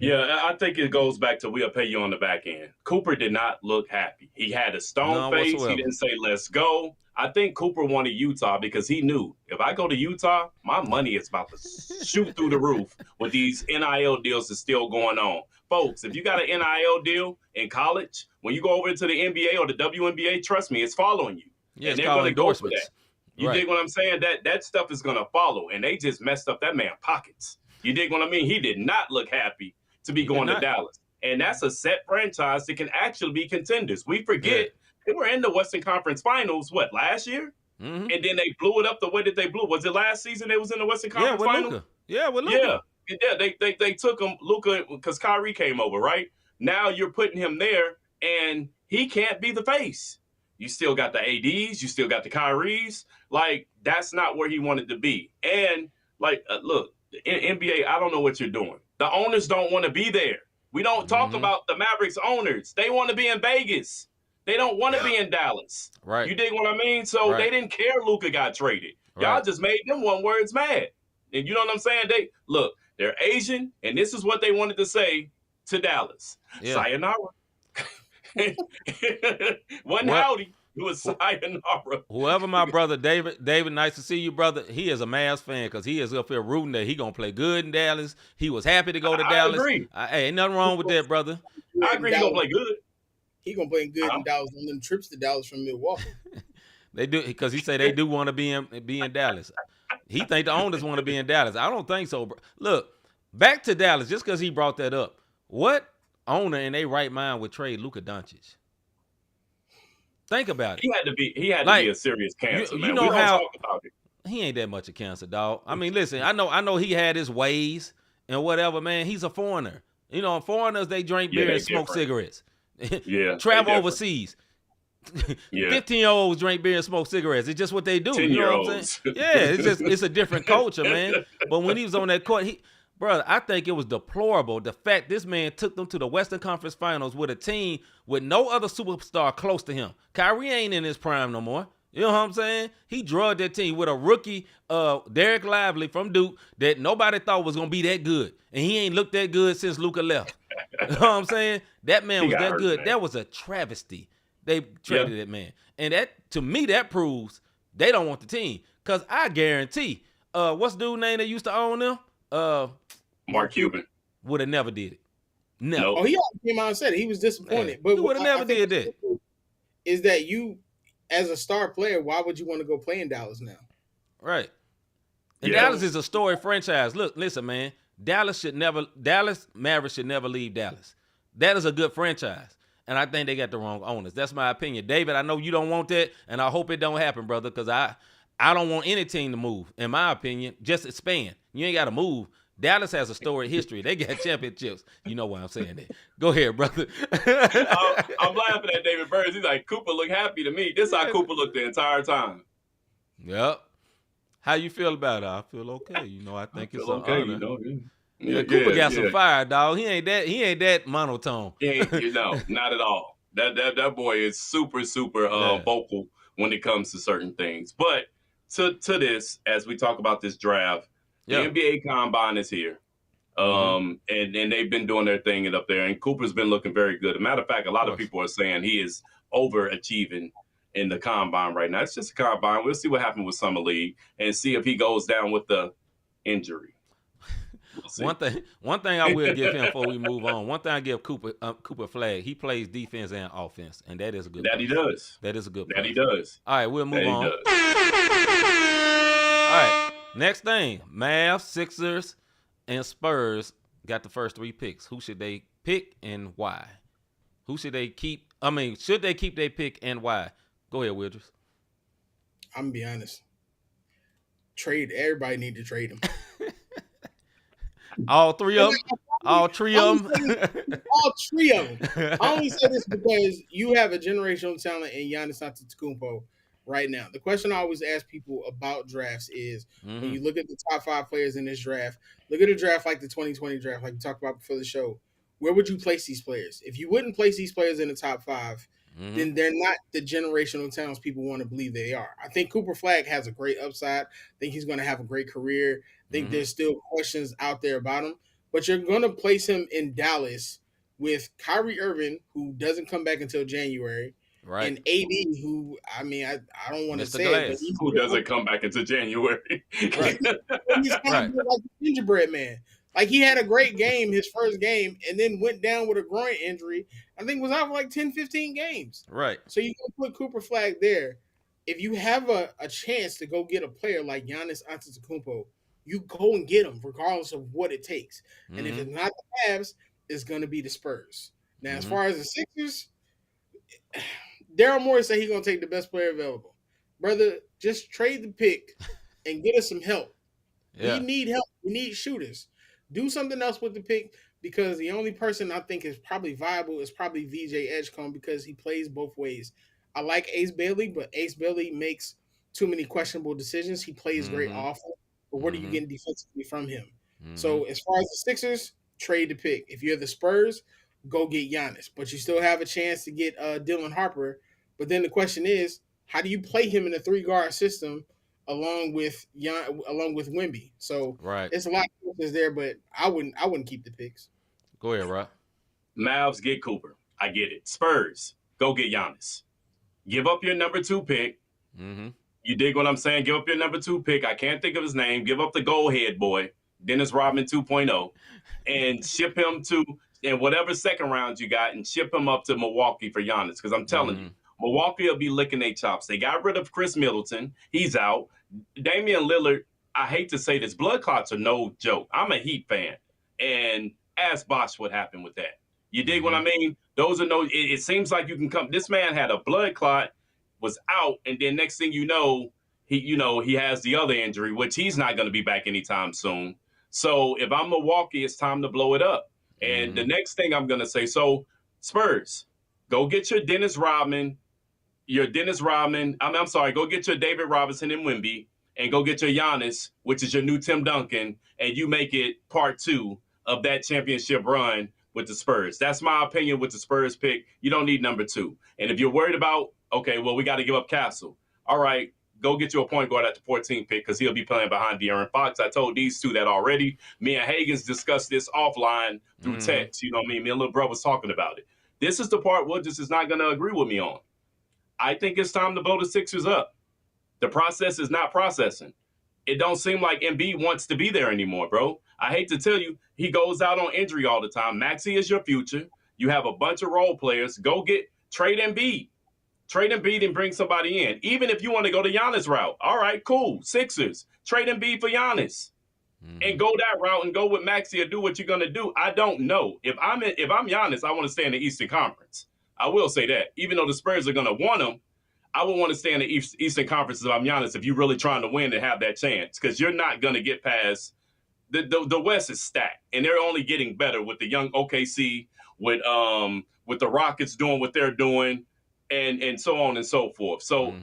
Yeah, I think it goes back to we'll pay you on the back end. Cooper did not look happy. He had a stone face. Whatsoever. He didn't say, let's go. I think Cooper wanted Utah because he knew if I go to Utah, my money is about to shoot through the roof with these NIL deals that's still going on. Folks, if you got an NIL deal in college, when you go over to the NBA or the WNBA, trust me, it's following you. Yeah, and it's they're called going to go for endorsements. that. You dig what I'm saying? That stuff is going to follow, and they just messed up that man's pockets. You dig what I mean? He did not look happy to be going to Dallas. And that's a set franchise that can actually be contenders. We forget they were in the Western Conference Finals, last year? And then they blew it up the way that they blew. Was it last season they was in the Western Conference Finals? Luka. Yeah, with Luka. Yeah, they took him, Luka, because Kyrie came over, right? Now you're putting him there, and he can't be the face. You still got the ADs, you still got the Kyries. Like, that's not where he wanted to be. And, look, in NBA, I don't know what you're doing. The owners don't want to be there. We don't talk about the Mavericks owners. They want to be in Vegas. They don't want to be in Dallas. Right. You dig what I mean? So they didn't care Luka got traded. Y'all just made them one words mad. And you know what I'm saying? They're Asian, and this is what they wanted to say to Dallas. Yeah. Sayonara. Wasn't howdy. It was sayonara. Whoever my brother David, nice to see you, brother. He is a Mavs fan because he is up here rooting that he gonna play good in Dallas. He was happy to go to Dallas. I agree. Hey, ain't nothing wrong with that, brother. I agree. He gonna play good. He gonna play good in Dallas on them trips to Dallas from Milwaukee. They do because he said they do want to be in Dallas. He think the owners want to be in Dallas. I don't think so, bro. Look, back to Dallas just because he brought that up. What owner in their right mind would trade Luka Doncic? Think about it. He had to be a serious cancer, man. You know we don't how talk about it. he ain't that much of cancer, dog. I mean, listen, I know he had his ways and whatever, man. He's a foreigner. You know, foreigners, they drink beer and smoke cigarettes. Yeah. Travel overseas. Yeah. 15-year-olds drink beer and smoke cigarettes. It's just what they do. 10-year-olds. You know what I'm saying? Yeah, it's a different culture, man. But when he was on that court, brother, I think it was deplorable the fact this man took them to the Western Conference Finals with a team with no other superstar close to him. Kyrie ain't in his prime no more. You know what I'm saying? He drugged that team with a rookie, Derek Lively from Duke, that nobody thought was going to be that good. And he ain't looked that good since Luka left. You know what I'm saying? That man was that good. Man. That was a travesty. They traded that man. And that, to me, that proves they don't want the team. Because I guarantee, what's the dude's name that used to own them? Mark Cuban. Would have never did it. Never. No. Oh, he already came out and said it. He was disappointed. Man, but he would have never did that. Is that you, as a star player, why would you want to go play in Dallas now? Right. And Dallas is a storied franchise. Look, listen, man. Dallas Mavericks should never leave Dallas. That is a good franchise. And I think they got the wrong owners. That's my opinion. David, I know you don't want that, and I hope it don't happen, brother, because I don't want any team to move. In my opinion, just expand. You ain't got to move. Dallas has a storied history. They got championships. You know why I'm saying that. Go ahead, brother. I'm laughing at David Burns. He's like, Cooper look happy to me. This is how Cooper looked the entire time. Yep. How you feel about it? I feel okay. You know, I think it's okay. Honor. You know, Cooper got some fire, dog. He ain't that monotone. Not at all. That boy is super vocal when it comes to certain things. But to this, as we talk about this draft, the NBA Combine is here. And they've been doing their thing up there, and Cooper's been looking very good. As a matter of fact, a lot of people are saying he is overachieving in the Combine right now. It's just a Combine. We'll see what happens with Summer League and see if he goes down with the injury. We'll one thing I will give him before we move on. One thing I give Cooper flag. He plays defense and offense, and that is a good. He does. That is a good. He does. All right, we'll move on. All right, next thing: Mavs, Sixers, and Spurs got the first 3 picks. Who should they pick and why? Who should they keep? I mean, should they keep their pick and why? Go ahead, Wilders. I'm gonna be honest. Everybody need to trade him. All 3 of them? All 3 of them? All 3 of them. I only say this because you have a generational talent in Giannis Antetokounmpo right now. The question I always ask people about drafts is, when you look at the top 5 players in this draft, look at a draft like the 2020 draft, like we talked about before the show, where would you place these players? If you wouldn't place these players in the top 5, then they're not the generational talents people want to believe they are. I think Cooper Flagg has a great upside. I think he's going to have a great career. I think there's still questions out there about him. But you're going to place him in Dallas with Kyrie Irving, who doesn't come back until January, right? And AD, who, I mean, I don't want to say it, but who doesn't come back until January. Right. He's kind of like the gingerbread man. Like, he had a great game, his first game, and then went down with a groin injury. I think was out for like 10, 15 games. Right. So you can put Cooper Flagg there. If you have a chance to go get a player like Giannis Antetokounmpo, you go and get him regardless of what it takes. And if it's not the Mavs, it's going to be the Spurs. Now, as far as the Sixers, Daryl Morey said he's going to take the best player available. Brother, just trade the pick and get us some help. Yeah. We need help. We need shooters. Do something else with the pick, because the only person I think is probably viable is probably VJ Edgecombe, because he plays both ways. I like Ace Bailey, but Ace Bailey makes too many questionable decisions. He plays great offense, but what are you getting defensively from him? So as far as the Sixers, trade the pick. If you're the Spurs, go get Giannis. But you still have a chance to get Dylan Harper. But then the question is, how do you play him in a 3-guard system along with Wemby? So it's a lot of questions there, but I wouldn't keep the picks. Go ahead, Rob. Mavs, get Cooper. I get it. Spurs, go get Giannis. Give up your number 2 pick. You dig what I'm saying? Give up your number 2 pick. I can't think of his name. Give up the goalhead boy, Dennis Rodman 2.0, and ship him to, in whatever second round you got, and ship him up to Milwaukee for Giannis. Because I'm telling you, Milwaukee will be licking their chops. They got rid of Chris Middleton. He's out. Damian Lillard, I hate to say this, blood clots are no joke. I'm a Heat fan. And ask Bosh what happened with that. You dig what I mean? Those are it seems like you can come. This man had a blood clot, was out, and then next thing you know, he has the other injury, which he's not going to be back anytime soon. So if I'm Milwaukee, it's time to blow it up. And the next thing I'm going to say, so Spurs, go get your Dennis Rodman. I'm sorry, go get your David Robinson and Wemby, and go get your Giannis, which is your new Tim Duncan, and you make it part 2 of that championship run with the Spurs. That's my opinion with the Spurs pick. You don't need number 2. And if you're worried about, okay, well, we got to give up Castle. All right, go get you a point guard at the 14th pick because he'll be playing behind De'Aaron Fox. I told these two that already. Me and Hagens discussed this offline through text. You know what I mean? Me and little bro was talking about it. This is the part Woodges is not going to agree with me on. I think it's time to blow the Sixers up. The process is not processing. It don't seem like Embiid wants to be there anymore, bro. I hate to tell you, he goes out on injury all the time. Maxey is your future. You have a bunch of role players. Go trade Embiid. Trade Embiid and bring somebody in. Even if you want to go the Giannis route. All right, cool. Sixers. Trade Embiid for Giannis. And go that route and go with Maxey or do what you're going to do. I don't know. If I'm Giannis, I want to stay in the Eastern Conference. I will say that. Even though the Spurs are going to want him, I would want to stay in the Eastern Conference if I'm Giannis, if you're really trying to win and have that chance, because you're not going to get past the West is stacked, and they're only getting better with the young OKC, with the Rockets doing what they're doing, and so on and so forth. So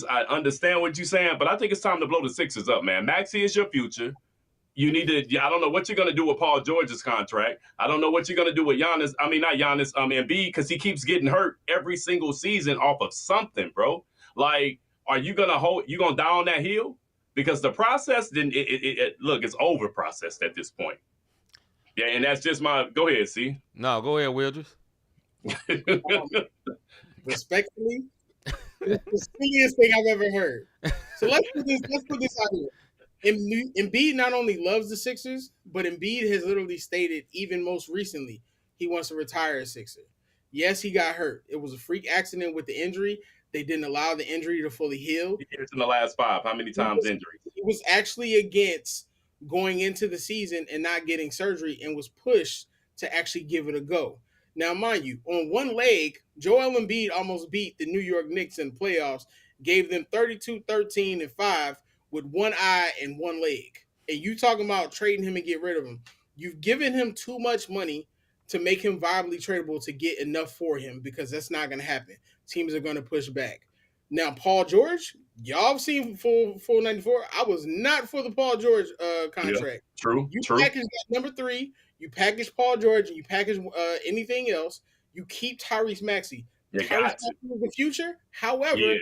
I understand what you're saying, but I think it's time to blow the Sixers up, man. Maxey is your future. You need to. I don't know what you're going to do with Paul George's contract. I don't know what you're going to do with Giannis. I mean, not Giannis, Embiid, because he keeps getting hurt every single season off of something, bro. Like, are you going to die on that hill? Because the process look, it's over processed at this point. Yeah, and that's just go ahead, see? No, go ahead, Wilders. Respectfully, it's the silliest thing I've ever heard. So let's put this out here. Embiid not only loves the Sixers, but Embiid has literally stated, even most recently, he wants to retire a Sixer. Yes, he got hurt. It was a freak accident with the injury. They didn't allow the injury to fully heal. It's in the last 5. How many times injury? He was actually against going into the season and not getting surgery and was pushed to actually give it a go. Now, mind you, on one leg, Joel Embiid almost beat the New York Knicks in the playoffs, gave them 32-13-5 with one eye and one leg. And you talking about trading him and get rid of him. You've given him too much money to make him viably tradable to get enough for him, because that's not going to happen. Teams are going to push back. Now, Paul George, y'all have seen full 94. I was not for the Paul George contract. Yeah, true. You package that number 3, you package Paul George, and you package anything else. You keep Tyrese Maxey. Tyrese Maxey is the future. However,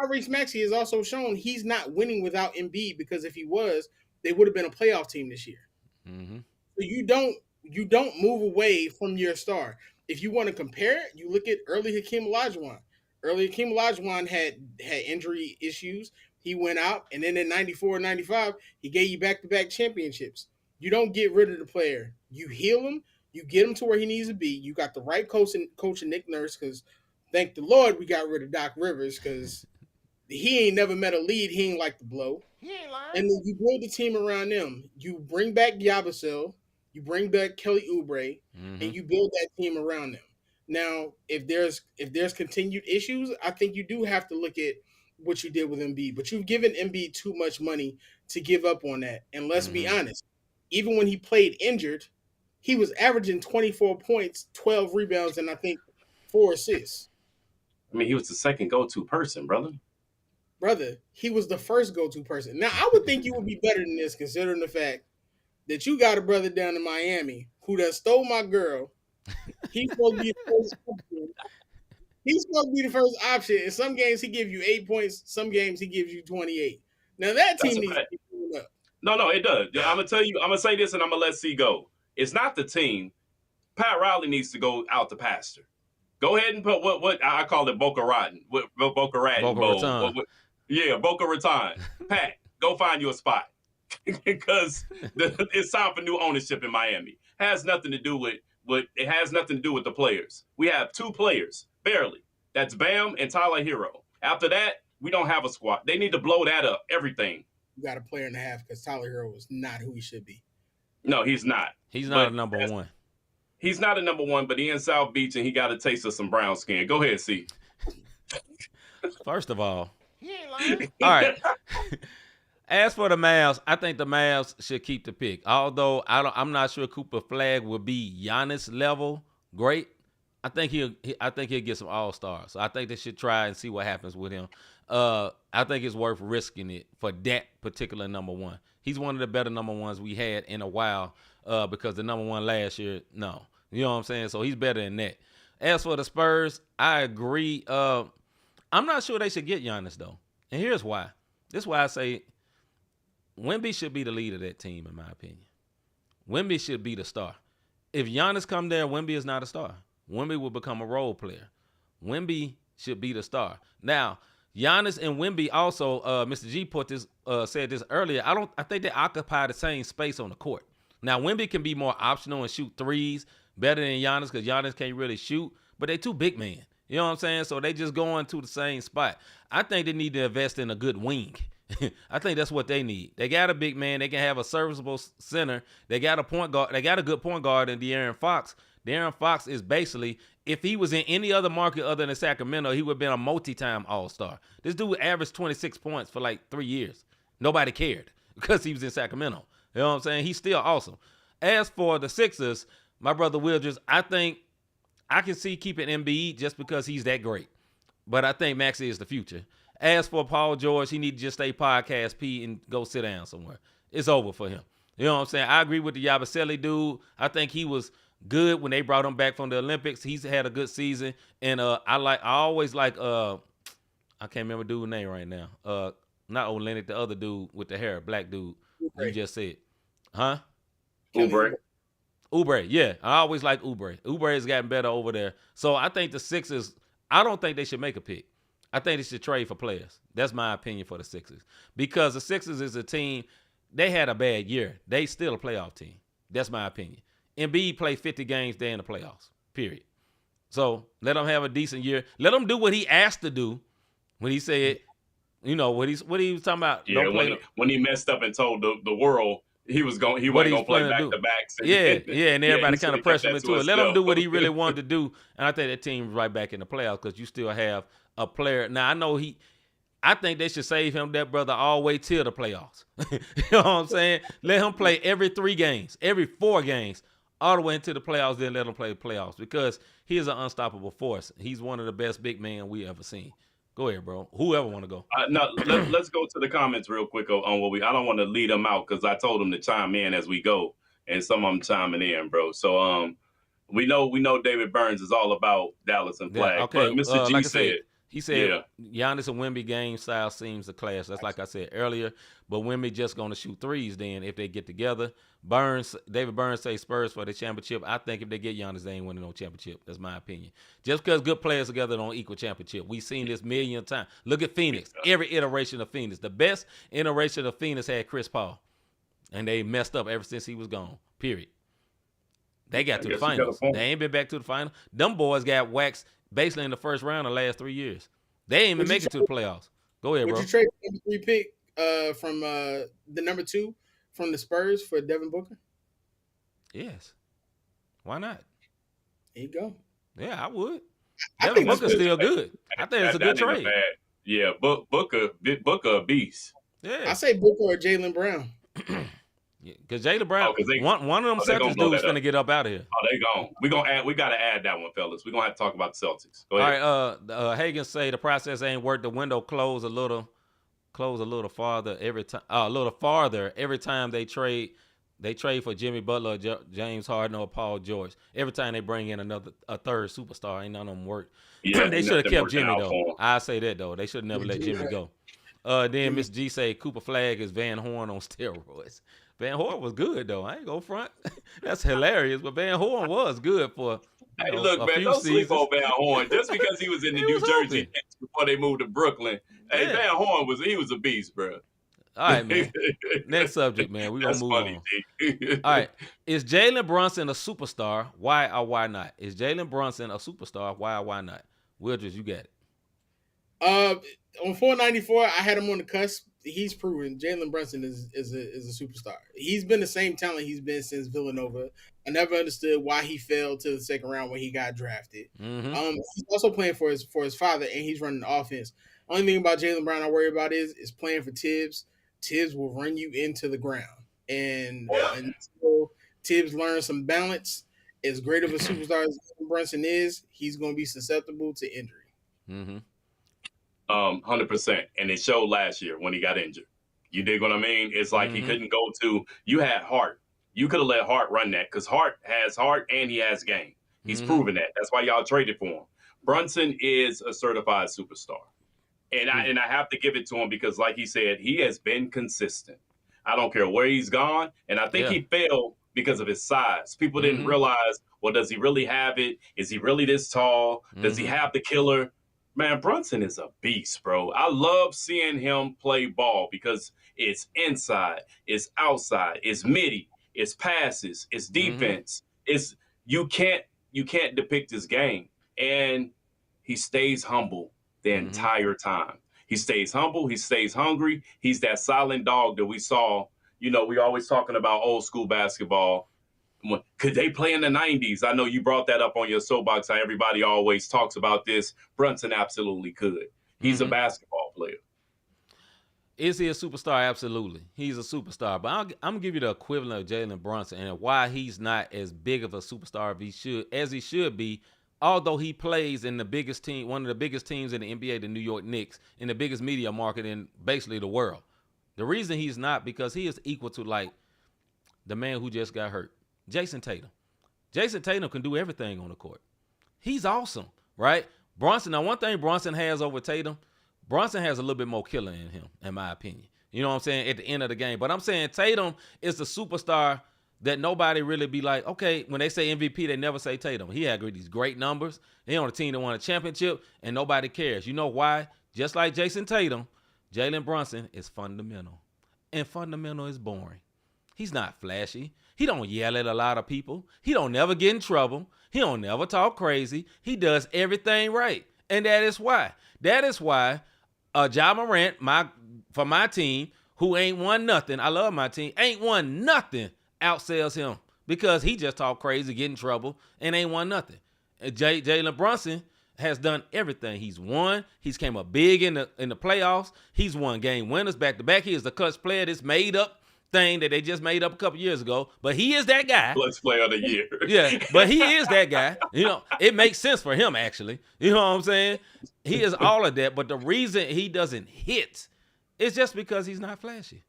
Tyrese Maxey has also shown he's not winning without Embiid, because if he was, they would have been a playoff team this year. So you don't move away from your star. If you want to compare it, you look at early Hakeem Olajuwon. Early Hakeem Olajuwon had injury issues. He went out, and then in 94-95, he gave you back-to-back championships. You don't get rid of the player. You heal him. You get him to where he needs to be. You got the right coach and Nick Nurse, because thank the Lord we got rid of Doc Rivers, because he ain't never met a lead he ain't like to blow. He ain't lying. And then you build the team around them. You bring back Yabusele, you bring back Kelly Oubre, and you build that team around them. Now, if there's continued issues, I think you do have to look at what you did with Embiid. But you've given Embiid too much money to give up on that. And let's be honest, even when he played injured, he was averaging 24 points, 12 rebounds, and I think 4 assists. I mean, he was the second go-to person, brother. Brother, he was the first go-to person. Now, I would think you would be better than this, considering the fact that you got a brother down in Miami who done stole my girl. He's supposed to be the first option. He's supposed to be the first option. In some games, he gives you 8 points. Some games, he gives you 28. Now, that team needs to be pulling up. No, it does. I'm going to say this, and I'm going to let C go. It's not the team. Pat Riley needs to go out the pasture. Go ahead and put what I call it Boca Raton. Boca Raton Bowl. Yeah, Boca Raton. Pat, go find you a spot. Because it's time for new ownership in Miami. It has nothing to do with the players. We have 2 players, barely. That's Bam and Tyler Hero. After that, we don't have a squad. They need to blow that up, everything. You got a player and a half, because Tyler Hero is not who he should be. No, he's not. He's not a number 1. He's not a number 1, but he in South Beach, and he got a taste of some brown skin. Go ahead, C. First of all, He ain't lying. All right. As for the Mavs, I think the Mavs should keep the pick. Although I'm not sure Cooper Flag will be Giannis level great. I think he'll get some All Stars. So I think they should try and see what happens with him. I think it's worth risking it for that particular number one. He's one of the better number ones we had in a while. Because the number one last year, no, you know what I'm saying. So he's better than that. As for the Spurs, I agree. I'm not sure they should get Giannis though, and here's why. This is why I say Wemby should be the leader of that team, in my opinion. Wemby should be the star. If Giannis come there, Wemby is not a star. Wemby will become a role player. Wemby should be the star. Now, Giannis and Wemby also, Mr. G said this earlier. I think they occupy the same space on the court. Now, Wemby can be more optional and shoot threes better than Giannis because Giannis can't really shoot, but they two big men. You know what I'm saying? So they just going to the same spot. I think they need to invest in a good wing. I think that's what they need. They got a big man. They can have a serviceable center. They got a point guard. They got a good point guard in De'Aaron Fox. De'Aaron Fox is basically, if he was in any other market other than Sacramento, he would have been a multi-time All-Star. This dude averaged 26 points for like 3 years. Nobody cared because he was in Sacramento. You know what I'm saying? He's still awesome. As for the Sixers, my brother Wilders, I think I can see keeping Embiid just because he's that great. But I think Maxey is the future. As for Paul George, he need to just stay podcast P and go sit down somewhere. It's over for him. You know what I'm saying? I agree with the Yabusele dude. I think he was good when they brought him back from the Olympics. He's had a good season. And I always like I can't remember dude's name right now. Not Olynyk, the other dude with the hair, black dude. Oubre. You just said. Huh? Oubre. Oubre, yeah. I always like Oubre. Oubre has gotten better over there. So I think the Sixers, I don't think they should make a pick. I think they should trade for players. That's my opinion for the Sixers. Because the Sixers is a team, they had a bad year. They still a playoff team. That's my opinion. Embiid played 50 games there in the playoffs, period. So let him have a decent year. Let him do what he asked to do when he said, you know, what he was talking about. Yeah, when he messed up and told the world he wasn't going to play back-to-backs. Yeah, and everybody kind of pressured him into it. Let him do what he really wanted to do, and I think that team's right back in the playoffs because you still have a player. Now, I think they should save him, that brother, all the way till the playoffs. You know what I'm saying? Let him play every 3 games, every 4 games, all the way into the playoffs, then let him play the playoffs because he is an unstoppable force. He's one of the best big men we ever seen. Go ahead, bro. Whoever want to go. No, let's go to the comments real quick on what I don't want to lead them out because I told them to chime in as we go, and some of them chiming in, bro. So we know David Burns is all about Dallas and Flag. Yeah, okay. But Mr. G like he said Giannis and Wemby game style seems a clash. That's like I said earlier. But Wemby just going to shoot threes then if they get together. David Burns say Spurs for the championship. I think if they get Giannis, they ain't winning no championship. That's my opinion. Just because good players together don't equal championship. We've seen this million times. Look at Phoenix. Every iteration of Phoenix. The best iteration of Phoenix had Chris Paul. And they messed up ever since he was gone. Period. They got to the finals. They ain't been back to the final. Them boys got waxed basically in the first round the last 3 years. They ain't even make it to the playoffs. Go ahead, bro. Would you trade the number 3 pick from the number 2 from the Spurs for Devin Booker? Yes. Why not? There you go. Yeah, I would. Devin Booker's still good. I think it's a good trade. Yeah, Booker a beast. Yeah. I say Booker or Jaylen Brown. Because Jaylen Brown, one of them Celtics dudes finna get up out of here. Oh, they gone. We gotta add that one, fellas. We're gonna have to talk about the Celtics. Go ahead. All right, Hagan say the process ain't worked. The window close a little farther every time. A little farther every time they trade. They trade for Jimmy Butler, James Harden, or Paul George. Every time they bring in a third superstar, ain't none of them work. Yeah, they should have kept Jimmy though. I say that though. They should never let Jimmy go. Then Miss G say Cooper Flag is Van Horn on steroids. Van Horn was good though. I ain't gonna front. That's hilarious. But Van Horn was good for hey, look, man, don't sleep on Van Horn. Just because he was in the New Jersey Nets before they moved to Brooklyn. Hey, yeah. Van Horn was a beast, bro. All right, man. Next subject, man. We're gonna move on. All right. Is Jalen Brunson a superstar? Why or why not? Is Jalen Brunson a superstar? Why or why not? Wilders, you got it. On 494, I had him on the cusp. He's proven Jalen Brunson is a superstar. He's been the same talent he's been since Villanova. I never understood why he fell to the second round when he got drafted. Mm-hmm. He's also playing for his father, and he's running the offense. Only thing about Jaylen Brown I worry about is playing for Tibbs. Tibbs will run you into the ground. And until Tibbs learns some balance, as great of a superstar as Brunson is, he's going to be susceptible to injury. 100%. And it showed last year when he got injured. You dig what I mean? It's like he couldn't go to, you had Hart. You could have let Hart run that because Hart has heart and he has game. He's proven that. That's why y'all traded for him. Brunson is a certified superstar. And I have to give it to him because, like he said, he has been consistent. I don't care where he's gone. And I think he failed because of his size. People didn't realize, well, does he really have it? Is he really this tall? Does he have the killer? Man, Brunson is a beast, bro. I love seeing him play ball because it's inside, it's outside, it's midi, it's passes, it's defense. It's you can't depict his game. And he stays humble the entire time. He stays humble, he stays hungry. He's that silent dog that we saw. You know, we always talking about old school basketball. Could they play in the 90s? I know you brought that up on your soapbox, how everybody always talks about this. Brunson absolutely could. He's a basketball player. Is he a superstar? Absolutely. He's a superstar. But I'm going to give you the equivalent of Jalen Brunson and why he's not as big of a superstar as he should be, although he plays in the biggest team, one of the biggest teams in the NBA, the New York Knicks, in the biggest media market in basically the world. The reason he's not, because he is equal to, like, the man who just got hurt, Jason Tatum. Jason Tatum can do everything on the court. He's awesome, right? Brunson, now one thing Brunson has over Tatum, Brunson has a little bit more killer in him, in my opinion. You know what I'm saying? At the end of the game. But I'm saying Tatum is the superstar that nobody really be like, okay, when they say MVP, they never say Tatum. He had these great numbers. He on a team that won a championship, and nobody cares. You know why? Just like Jason Tatum, Jalen Brunson is fundamental. And fundamental is boring. He's not flashy. He don't yell at a lot of people. He don't never get in trouble. He don't never talk crazy. He does everything right. And that is why. Ja Morant, for my team, who ain't won nothing, I love my team, ain't won nothing, outsells him because he just talk crazy, get in trouble, and ain't won nothing. Jalen Brunson has done everything. He's won. He's came up big in the playoffs. He's won game winners back to back. He is the clutch player. This made up thing that they just made up a couple years ago, but he is that guy. Clutch player of the year. Yeah, but he is that guy. You know, it makes sense for him, actually. You know what I'm saying? He is all of that, but the reason he doesn't hit is just because he's not flashy.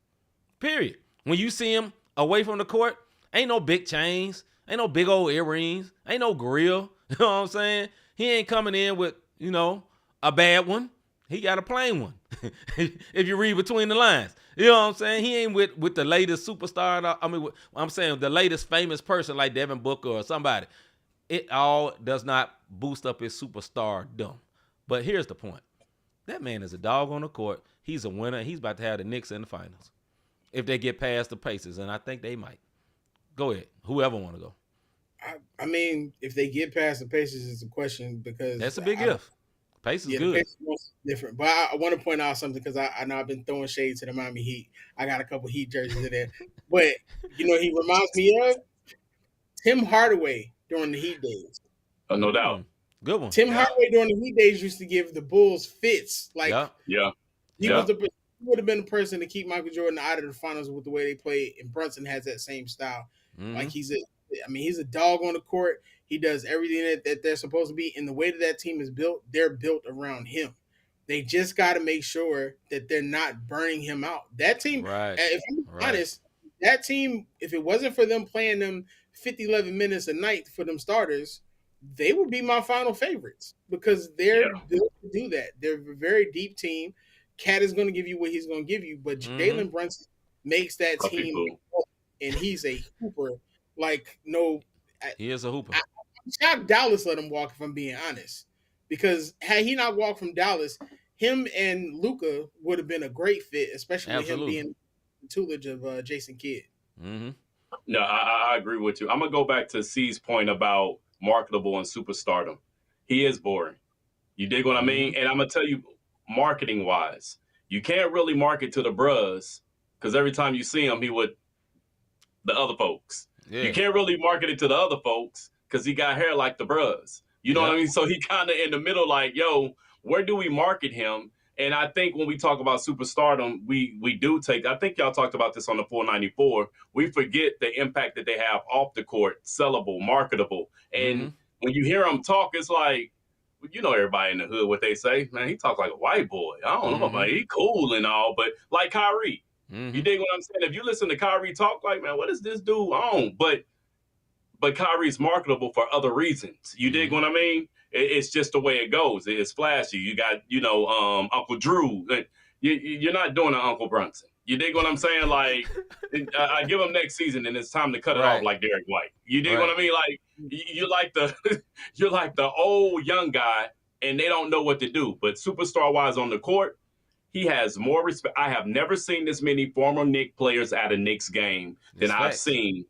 Period. When you see him away from the court, ain't no big chains, ain't no big old earrings, ain't no grill. You know what I'm saying? He ain't coming in with, you know, a bad one. He got a plain one. If you read between the lines. You know what I'm saying? He ain't with the latest superstar. I mean, I'm saying the latest famous person like Devin Booker or somebody. It all does not boost up his superstardom. But here's the point. That man is a dog on the court. He's a winner. He's about to have the Knicks in the finals. If they get past the Pacers, and I think they might. Go ahead. Whoever want to go. I mean, if they get past the Pacers, it's a question because that's a big if. Pacers good. The Pacers different. But I want to point out something because I know I've been throwing shade to the Miami Heat. I got a couple Heat jerseys in there. But, you know, he reminds me of Tim Hardaway during the Heat days. Oh, no doubt. Good one. Tim Hardaway during the Heat days used to give the Bulls fits. Like, he would have been the person to keep Michael Jordan out of the finals with the way they play. And Brunson has that same style. Like, he's a dog on the court. He does everything that they're supposed to be. And the way that team is built, they're built around him. They just got to make sure that they're not burning him out. That team, if I'm honest, that team, if it wasn't for them playing them 11 minutes a night for them starters, they would be my final favorites because they're built to do that. They're a very deep team. Cat is going to give you what he's going to give you, but Jalen Brunson makes that team, and he's a hooper. Like, no. He is a hooper. I'm shocked Dallas let him walk, if I'm being honest. Because had he not walked from Dallas, him and Luka would have been a great fit, especially with him being the tutelage of Jason Kidd. No, I agree with you. I'm going to go back to C's point about marketable and superstardom. He is boring. You dig what I mean? And I'm going to tell you, marketing-wise, you can't really market to the bros because every time you see him, he would the other folks. Yeah. You can't really market it to the other folks because he got hair like the bros. You know what I mean? So he kind of in the middle like, yo, where do we market him? And I think when we talk about superstardom, we do take, I think y'all talked about this on the 494. We forget the impact that they have off the court, sellable, marketable. And when you hear them talk, it's like, you know, everybody in the hood, what they say, man, he talk like a white boy. I don't know about he cool and all, but like Kyrie, you dig what I'm saying? If you listen to Kyrie talk, like, man, what is this dude on? But Kyrie's marketable for other reasons. You dig what I mean? It's just the way it goes. It's flashy. You got, you know, Uncle Drew. You're not doing an Uncle Brunson. You dig what I'm saying? Like, I give him next season, and it's time to cut it off like Derek White. You dig what I mean? Like, you're like the old young guy, and they don't know what to do. But superstar wise on the court, he has more respect. I have never seen this many former Knicks players at a Knicks game than I've seen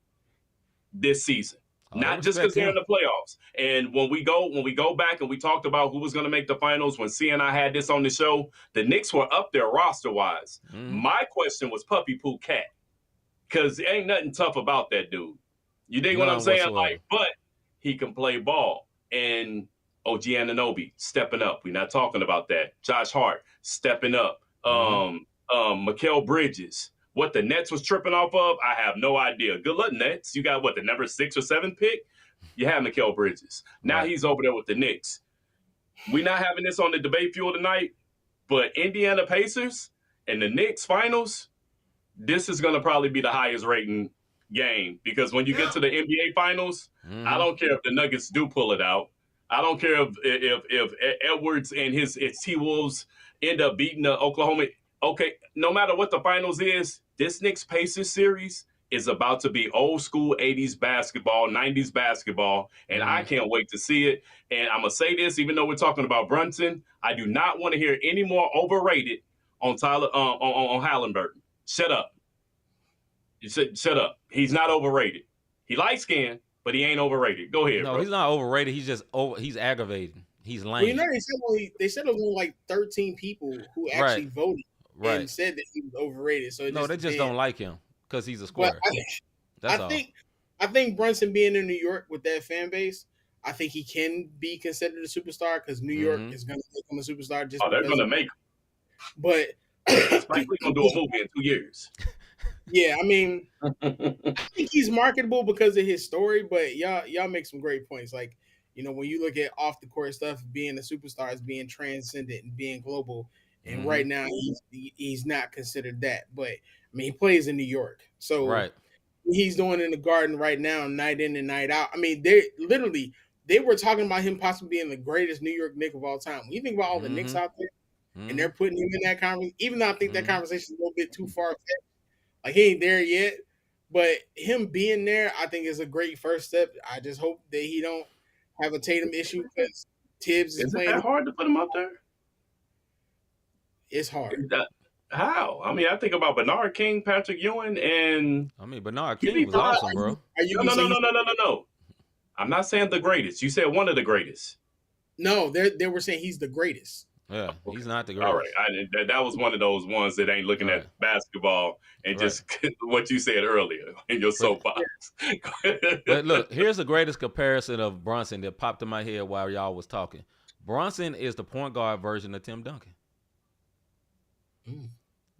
this season. Not just because they're in the playoffs. And when we go back and we talked about who was going to make the finals, when C and I had this on the show, the Knicks were up there roster-wise. My question was Puppy Poo Cat, because ain't nothing tough about that dude. You dig what I'm saying? Whatsoever. Like, but he can play ball. And OG Anunoby stepping up. We're not talking about that. Josh Hart stepping up. Mikal Bridges. What the Nets was tripping off of, I have no idea. Good luck, Nets. You got, the number 6 or 7 pick? You have Mikal Bridges. Now he's over there with the Knicks. We're not having this on the debate fuel tonight, but Indiana Pacers and the Knicks finals, this is going to probably be the highest rating game, because when you get to the NBA finals, I don't care if the Nuggets do pull it out. I don't care if Edwards and his T-Wolves end up beating the Oklahoma. Okay, no matter what the finals is, this Knicks Pacers series is about to be old school 80s basketball, 90s basketball, and I can't wait to see it. And I'm going to say this, even though we're talking about Brunson, I do not want to hear any more overrated on on Halliburton. Shut up. Shut up. He's not overrated. He light-skinned, but he ain't overrated. Go ahead, bro. He's not overrated. He's just he's aggravating. He's lame. Well, you know, they said it was only like 13 people who actually voted and said that he was overrated. So they just don't like him because he's a square. I think Brunson being in New York with that fan base, I think he can be considered a superstar, because New York is going to make him a superstar. They're going to make him. But Spike Lee going to do a movie in 2 years. Yeah, I mean, I think he's marketable because of his story, but y'all make some great points. Like, you know, when you look at off the court stuff, being a superstar is being transcendent and being global. And right now he's not considered that. But I mean, he plays in New York. So he's doing in the Garden right now, night in and night out. I mean, they were talking about him possibly being the greatest New York Knick of all time. When you think about all the Knicks out there and they're putting him in that conversation, even though I think that conversation is a little bit too far-fetched, like he ain't there yet, but him being there, I think is a great first step. I just hope that he don't have a Tatum issue, because Tibbs is playing. Is it that hard to put him up there? It's hard. How? I mean, I think about Bernard King, Patrick Ewing, and Bernard King was awesome, bro. No. I'm not saying the greatest. You said one of the greatest. No, they were saying he's the greatest. Yeah, he's not the greatest. All right, that was one of those ones that ain't looking at basketball and just what you said earlier in your soapbox. But look, here's the greatest comparison of Brunson that popped in my head while y'all was talking. Brunson is the point guard version of Tim Duncan.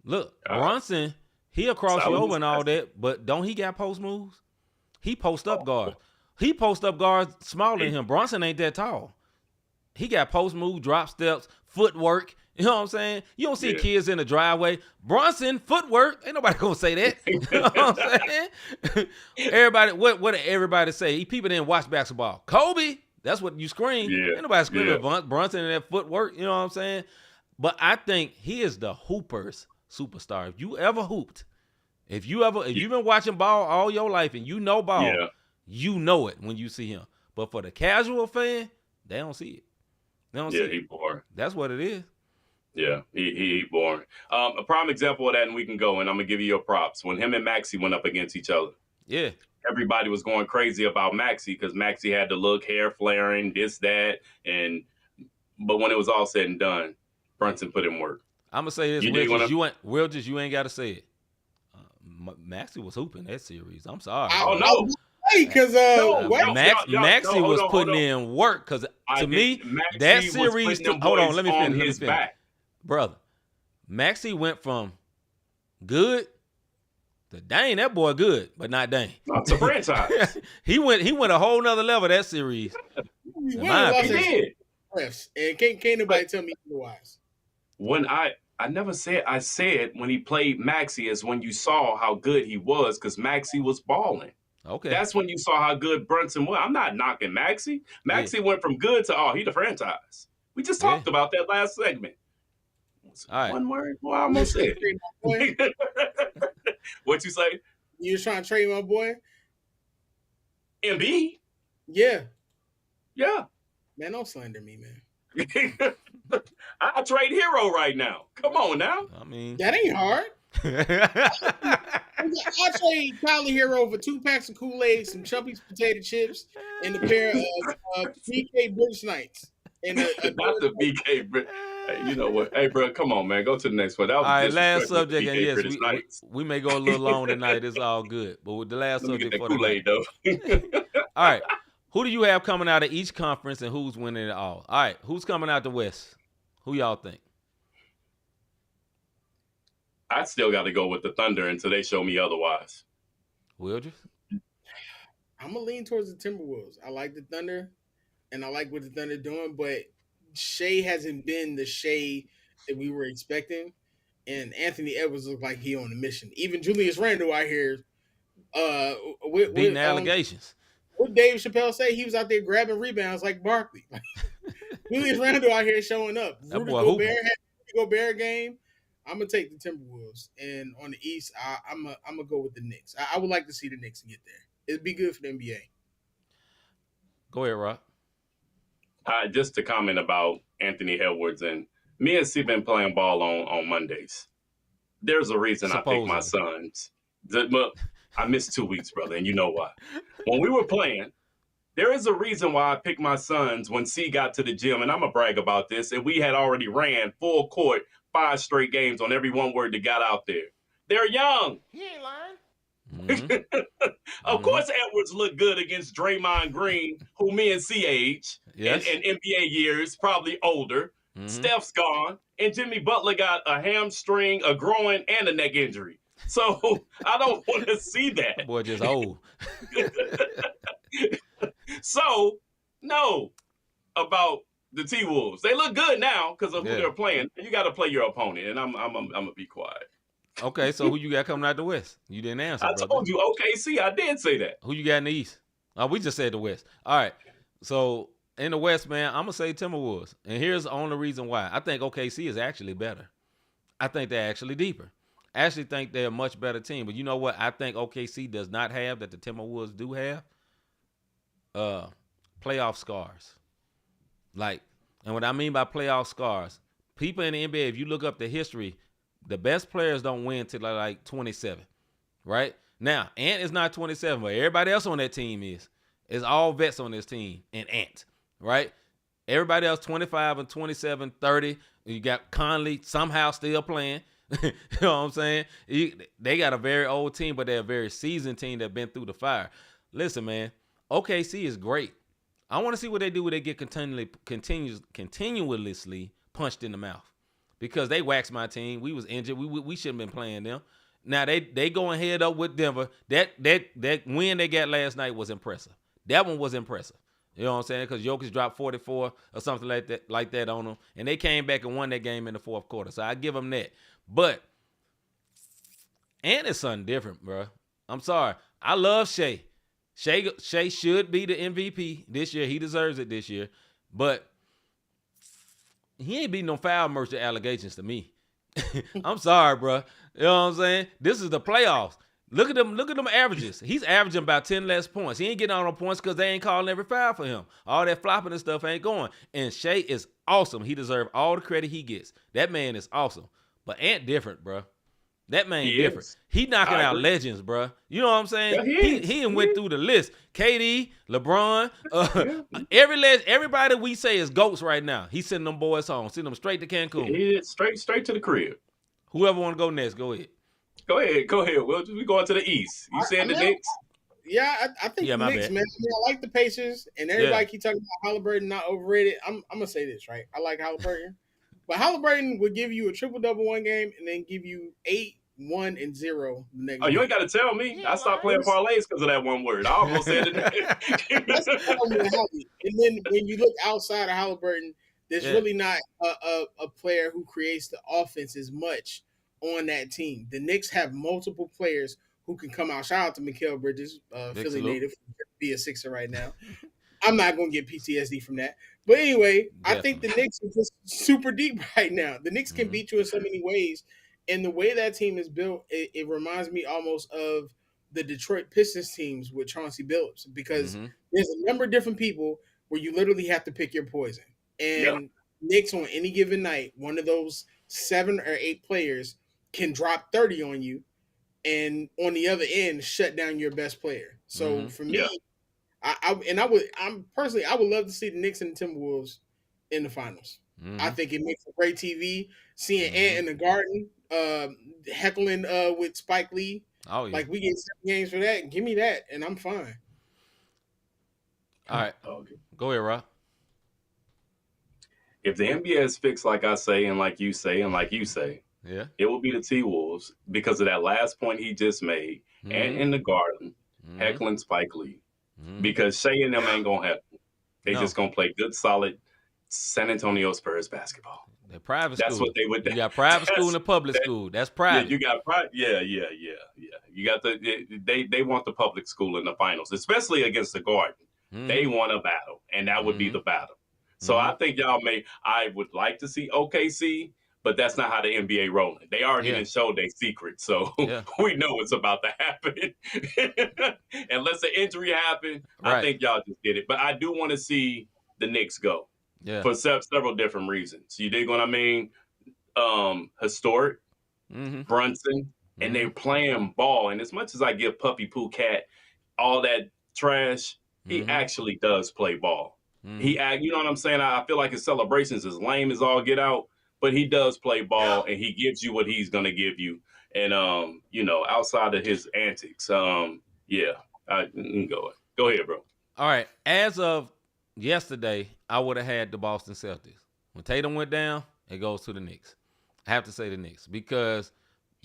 Look, Brunson, he'll cross you over and all that, but don't he got post moves? He post up guard. He post up guards smaller than him. Brunson ain't that tall. He got post move, drop steps, footwork. You know what I'm saying? You don't see kids in the driveway. Brunson, footwork. Ain't nobody gonna say that. You know what I'm saying? Everybody, what did everybody say? People didn't watch basketball. Kobe, that's what you scream. Ain't nobody screaming Brunson and that footwork. You know what I'm saying? But I think he is the hooper's superstar. If you ever hooped, if you've been watching ball all your life and you know ball, you know it when you see him. But for the casual fan, they don't see it. They don't see it. He boring. That's what it is. Yeah, he boring. A prime example of that, and we can go, and I'm going to give you your props. When him and Maxey went up against each other. Yeah. Everybody was going crazy about Maxey because Maxey had the look, hair flaring, this, that. But when it was all said and done, Brunson put in work. I'm going to say this, Wilgis, you ain't got to say it. Maxey was hooping that series. I'm sorry. Oh, no. Because Maxey was putting in work, because to me, that series. Hold on, let me finish. brother, Maxey went from good to dang, that boy good, but not dang. It's a franchise. he went a whole nother level that series. He In won my and lost opinion. He did. refs, and can't nobody tell me otherwise. When I never said, I said when he played Maxey is when you saw how good he was, because Maxey was balling. Okay. That's when you saw how good Brunson was. I'm not knocking Maxey. Maxey went from good to, he the franchise. We just talked about that last segment. All right. One word? Well, I almost said it. What you say? You was trying to trade my boy? MB? Yeah. Yeah. Man, don't slander me, man. I trade Hero right now. Come on now. I mean, That ain't hard. I trade Tyler Hero for 2 packs of Kool-Aid, some Chumpy's potato chips, and a pair of BK British Knights. And Not the BK. Hey, you know what? Hey, bro, come on, man. Go to the next one. That was all right, last subject, and yes, we may go a little long tonight. It's all good, but with the last Let me subject get that for Kool-Aid, tonight. though. All right, who do you have coming out of each conference, and who's winning it all? All right, who's coming out the West? Who y'all think? I still got to go with the Thunder until they show me otherwise. Wilders? I'm going to lean towards the Timberwolves. I like the Thunder, and I like what the Thunder doing, but Shea hasn't been the Shea that we were expecting, and Anthony Edwards looks like he on a mission. Even Julius Randle out here beating allegations. What Dave Chappelle say? He was out there grabbing rebounds like Barkley. Julius Randle out here showing up. That Rudy boy Gobert had the Gobert game. I'm gonna take the Timberwolves, and on the East, I'm gonna go with the Knicks. I would like to see the Knicks get there. It'd be good for the NBA. Go ahead, Rob. Just to comment about Anthony Edwards, and me and C been playing ball on Mondays. There's a reason I picked my sons. I missed 2 weeks, brother, and you know why. When we were playing, there is a reason why I picked my sons when C got to the gym, and I'm going to brag about this, and we had already ran full court 5 straight games on every one word that got out there. They're young. He ain't lying. Mm-hmm. Of course, Edwards looked good against Draymond Green, who me and C age, yes. and NBA years, probably older. Mm-hmm. Steph's gone, and Jimmy Butler got a hamstring, a groin, and a neck injury. So I don't want to see that. That boy just old. So, no, about the T-Wolves. They look good now because of who they're playing. You got to play your opponent, and I'm gonna be quiet. Okay, so who you got coming out the West? You didn't answer, I brother. told you, OKC. I did say that. Who you got in the East? Oh, we just said the West. All right, so in the West, man, I'm going to say Timberwolves. And here's the only reason why. I think OKC is actually better. I think they're actually deeper. I actually think they're a much better team. But you know what I think OKC does not have that the Timberwolves do have? Playoff scars. Like, and what I mean by playoff scars, people in the NBA, if you look up the history, the best players don't win till like 27, right? Now, Ant is not 27, but everybody else on that team is. It's all vets on this team and Ant, right? Everybody else 25 and 27, 30. You got Conley somehow still playing. You know what I'm saying? They got a very old team, but they're a very seasoned team that been through the fire. Listen, man, OKC is great. I want to see what they do when they get continuously punched in the mouth, because they waxed my team. We was injured. We shouldn't have been playing them. Now they going head up with Denver. That win they got last night was impressive. That one was impressive. You know what I'm saying? Because Jokic dropped 44 or something like that on them, and they came back and won that game in the fourth quarter. So I give them that. But Ant is something different, bro. I'm sorry. I love Shea. Shea should be the MVP this year. He deserves it this year. But he ain't beating no foul merchant allegations to me. I'm sorry, bro. You know what I'm saying? This is the playoffs. Look at them averages. He's averaging about 10 less points. He ain't getting on no points because they ain't calling every foul for him. All that flopping and stuff ain't going. And Shea is awesome. He deserves all the credit he gets. That man is awesome. But Ant different, bro. That man different. Is. He knocking out legends, bro. You know what I'm saying? Yeah, he went through the list. KD, LeBron, everybody we say is GOATs right now. He's sending them boys home, sending them straight to Cancun. Yeah, straight to the crib. Whoever want to go next, go ahead. Go ahead. We going to the East. You saying the Knicks? Yeah, I think the Knicks, man. I like the Pacers, and everybody keep talking about Halliburton not overrated. I'm gonna say this, right? I like Halliburton, But Halliburton would give you a triple-double one game and then give you 8, 1, and 0 the next Oh, you game. ain't got to tell me. Yeah, I stopped playing parlays because of that one word. I almost said it. That's the problem with Hallie. And then when you look outside of Halliburton, there's really not a player who creates the offense as much on that team. The Knicks have multiple players who can come out. Shout out to Mikal Bridges, Philly native, be a Sixer right now. I'm not going to get PTSD from that. But anyway, I think the Knicks are just super deep right now. The Knicks can beat you in so many ways. And the way that team is built, it reminds me almost of the Detroit Pistons teams with Chauncey Billups, because there's a number of different people where you literally have to pick your poison. And Knicks on any given night, one of those 7 or 8 players can drop 30 on you, and on the other end, shut down your best player. So for me, I would love to see the Knicks and the Timberwolves in the finals. I think it makes for great TV. Seeing Ant in the Garden, heckling with Spike Lee. Oh yeah, like we get 7 games for that. Give me that, and I'm fine. All right, go ahead, Rob. If the NBA is fixed like I say and like you say and like you say, it will be the T-Wolves because of that last point he just made. And in the Garden, heckling Spike Lee. Because Shea and them ain't going to heckle. They just going to play good, solid San Antonio Spurs basketball. They're private school. That's what they would do. You got private school and a public school. That's private. Yeah, you got private. Yeah. You got they want the public school in the finals, especially against the Garden. They want a battle, and that would be the battle. So I think I would like to see OKC, but that's not how the NBA rolling. They already didn't show their secret, so we know what's about to happen. Unless an injury happen, I think y'all just did it. But I do want to see the Knicks go for several different reasons. You dig what I mean? Historic, Brunson, and they're playing ball. And as much as I give Puppy Poo Cat all that trash, he actually does play ball. You know what I'm saying? I feel like his celebrations is lame as all get out, but he does play ball and he gives you what he's gonna give you. And outside of his antics, go ahead, bro. All right. As of yesterday, I would have had the Boston Celtics. When Tatum went down, it goes to the Knicks. I have to say the Knicks because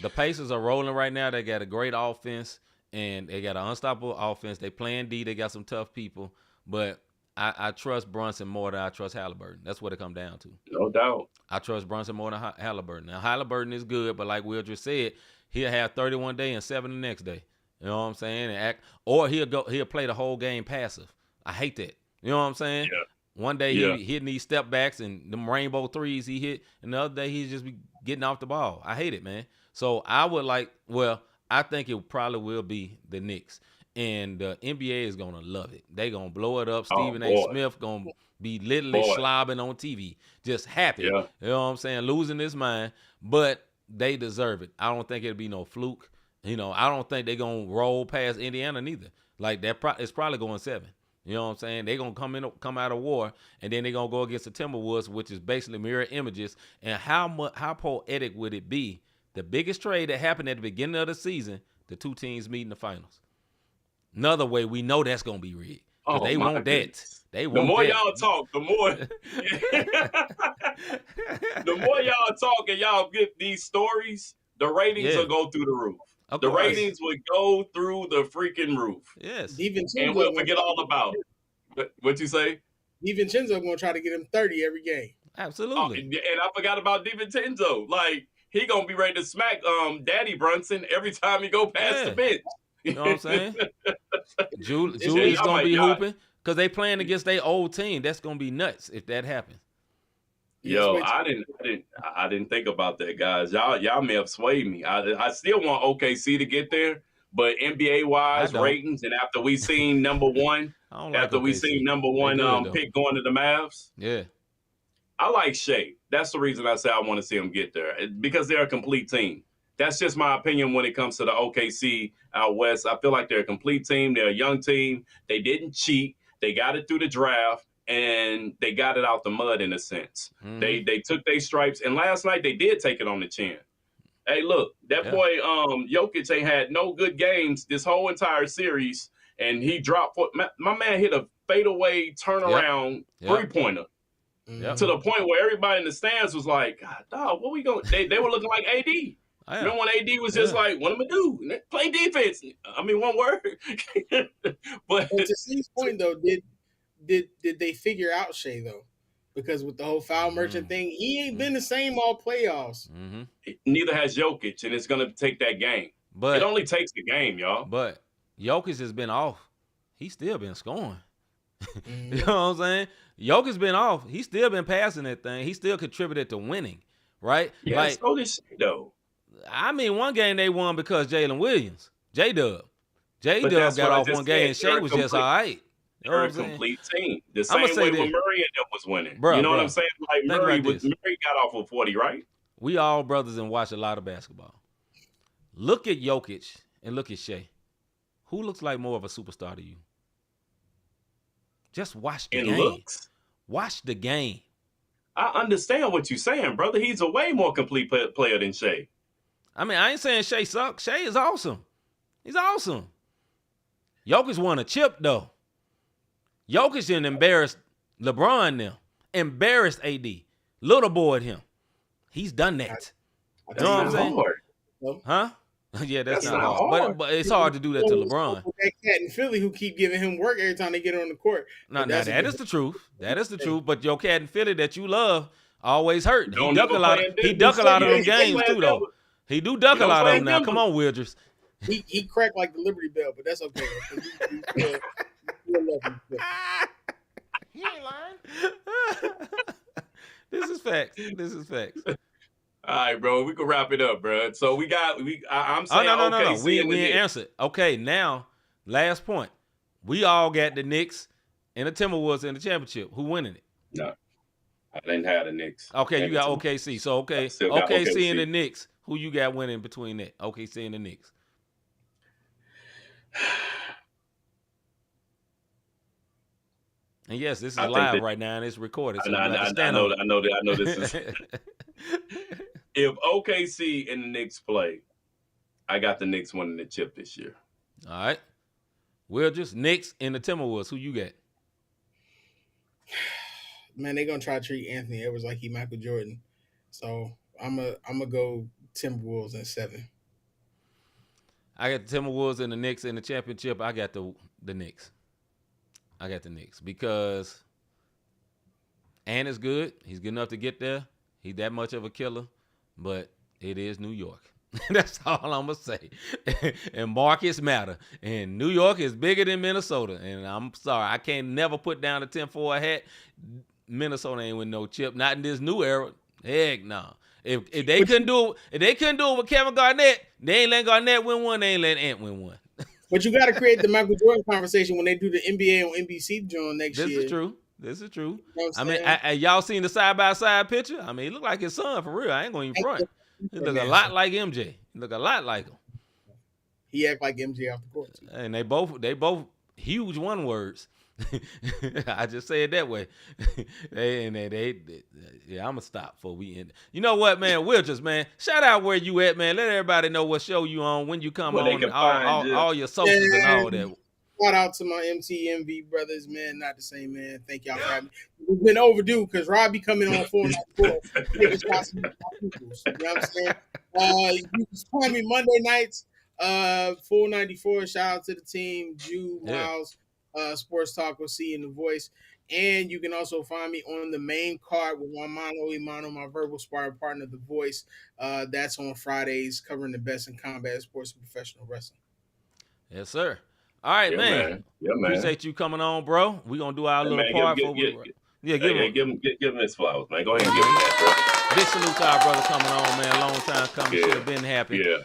the Pacers are rolling right now. They got a great offense and they got an unstoppable offense. They playing D. They got some tough people, but I trust Brunson more than I trust Halliburton. That's what it comes down to. No doubt. I trust Brunson more than Halliburton. Now, Halliburton is good, but like Will just said, he'll have 31 day and 7 the next day. You know what I'm saying? Or he'll play the whole game passive. I hate that. You know what I'm saying? Yeah. One day he hitting these step backs and them rainbow threes he hit, and the other day he's just be getting off the ball. I hate it, man. So I think it probably will be the Knicks. And the NBA is going to love it. They're going to blow it up. Stephen A. Smith going to be literally slobbing on TV. Just happy. Yeah. You know what I'm saying? Losing his mind. But they deserve it. I don't think it'll be no fluke. I don't think they're going to roll past Indiana neither. Like, it's probably going 7. You know what I'm saying? They're going to come out of war, and then they're going to go against the Timberwolves, which is basically mirror images. And how poetic would it be? The biggest trade that happened at the beginning of the season, the 2 teams meet in the finals. Another way we know that's gonna be rigged. They want that. They want the more that. y'all talk, the more y'all talk and y'all get these stories, the ratings will go through the roof. The ratings would go through the freaking roof. Yes. And we'll forget all about it. What you say? DiVincenzo gonna try to get him 30 every game. Absolutely. And I forgot about DiVincenzo. Like, he gonna be ready to smack Daddy Brunson every time he go past the bench. You know what I'm saying? Julie's going to be hooping because they playing against their old team. That's going to be nuts if that happens. Yo, I didn't think about that, guys. Y'all may have swayed me. I still want OKC to get there, but NBA-wise ratings, and after we seen number one, pick going to the Mavs, I like Shea. That's the reason I say I want to see them get there, because they're a complete team. That's just my opinion when it comes to the OKC out west. I feel like they're a complete team. They're a young team. They didn't cheat. They got it through the draft, and they got it out the mud in a sense. They took their stripes, and last night they did take it on the chin. Hey, look, that boy Jokic ain't had no good games this whole entire series, and he dropped. My man hit a fadeaway turnaround three-pointer. Yep. To the point where everybody in the stands was like, God, dog, what we going? They were looking like AD. Yeah. Remember when AD was just like, what am I do? Play defense. I mean, one word. But to Steve's point though, did they figure out Shea though? Because with the whole foul merchant thing, he ain't been the same all playoffs. Neither has Jokic, and it's gonna take that game. But it only takes the game, y'all. But Jokic has been off. He's still been scoring. You know what I'm saying? Jokic's been off. He's still been passing that thing. He still contributed to winning, right? Yeah, like, so this though. I mean, one game they won because Jalen Williams, J-Dub got off one game, and Shea was just all right. You know They're a complete team. The same way when Murray and them was winning. You know what I'm saying? Like Murray got off with 40, right? We all brothers and watch a lot of basketball. Look at Jokic and look at Shea. Who looks like more of a superstar to you? Just watch the game. Looks. Watch the game. I understand what you're saying, brother. He's a way more complete player than Shea. I mean, I ain't saying Shea sucks. Shea is awesome. He's awesome. Jokic won a chip, though. Jokic didn't embarrass LeBron now. Embarrassed AD. Little boy him. He's done that. You know what I'm saying? Hard. Huh? Yeah, that's not hard. But it's hard to do that to LeBron. That cat in Philly who keep giving him work every time they get on the court. No, that is the truth. That is the truth. But your cat in Philly that you love always hurt. He duck a lot of them games too, though. He do duck a lot of them now. Come on, Wilders. He cracked like the Liberty Bell, but that's okay. You ain't lying. This is facts. All right, bro. We can wrap it up, bro. So I'm saying no. We ain't answered. Okay, now last point. We all got the Knicks and the Timberwolves in the championship. Who winning it? No, I didn't have the Knicks. Okay, you got OKC. So OKC and the Knicks. Who you got winning between that? OKC and the Knicks. And yes, this is live right now and it's recorded. So I know this is. If OKC and the Knicks play, I got the Knicks winning the chip this year. All right. We're just Knicks and the Timberwolves. Who you got? Man, they're gonna try to treat Anthony Edwards like he Michael Jordan. So I'm a go Timberwolves in 7. I got the Timberwolves and the Knicks in the championship. I got the Knicks. I got the Knicks because Ant is good. He's good enough to get there. He's that much of a killer, but it is New York. That's all I'm going to say. And markets matter. And New York is bigger than Minnesota. And I'm sorry, I can't never put down a 10-4 hat. Minnesota ain't with no chip. Not in this new era. Heck no. If they couldn't do it with Kevin Garnett, they ain't letting Garnett win one. They ain't letting Ant win one. But you got to create the Michael Jordan conversation when they do the NBA on NBC joint next year. This is true. You know I mean, y'all seen the side-by-side picture? I mean, he look like his son for real. I ain't going to even front. He look a lot like MJ. He look a lot like him. He act like MJ off the court too. And they both huge one words. I just say it that way. Yeah, I'm gonna stop before we end. You know what, man? We'll just, man, shout out where you at, man. Let everybody know what show you on, when you come on, all your socials and all that. Shout out to my MTMV brothers, man. Not the same, man. Thank y'all for having me. It's been overdue because Robbie coming on 494. You know what I'm saying? You can find me Monday nights, 494. Shout out to the team, Jew, Miles, Sports Talk with C and the Voice. And you can also find me on the main card with Imano, my verbal sparring partner, The Voice. That's on Fridays, covering the best in combat sports and professional wrestling. Yes, sir. All right, man. Appreciate you coming on, bro. We're going to do our little part. Give him his flowers, man. Go ahead and give him that, bro. Big salute to our brother coming on, man. Long time coming. Should have been happy. Yeah.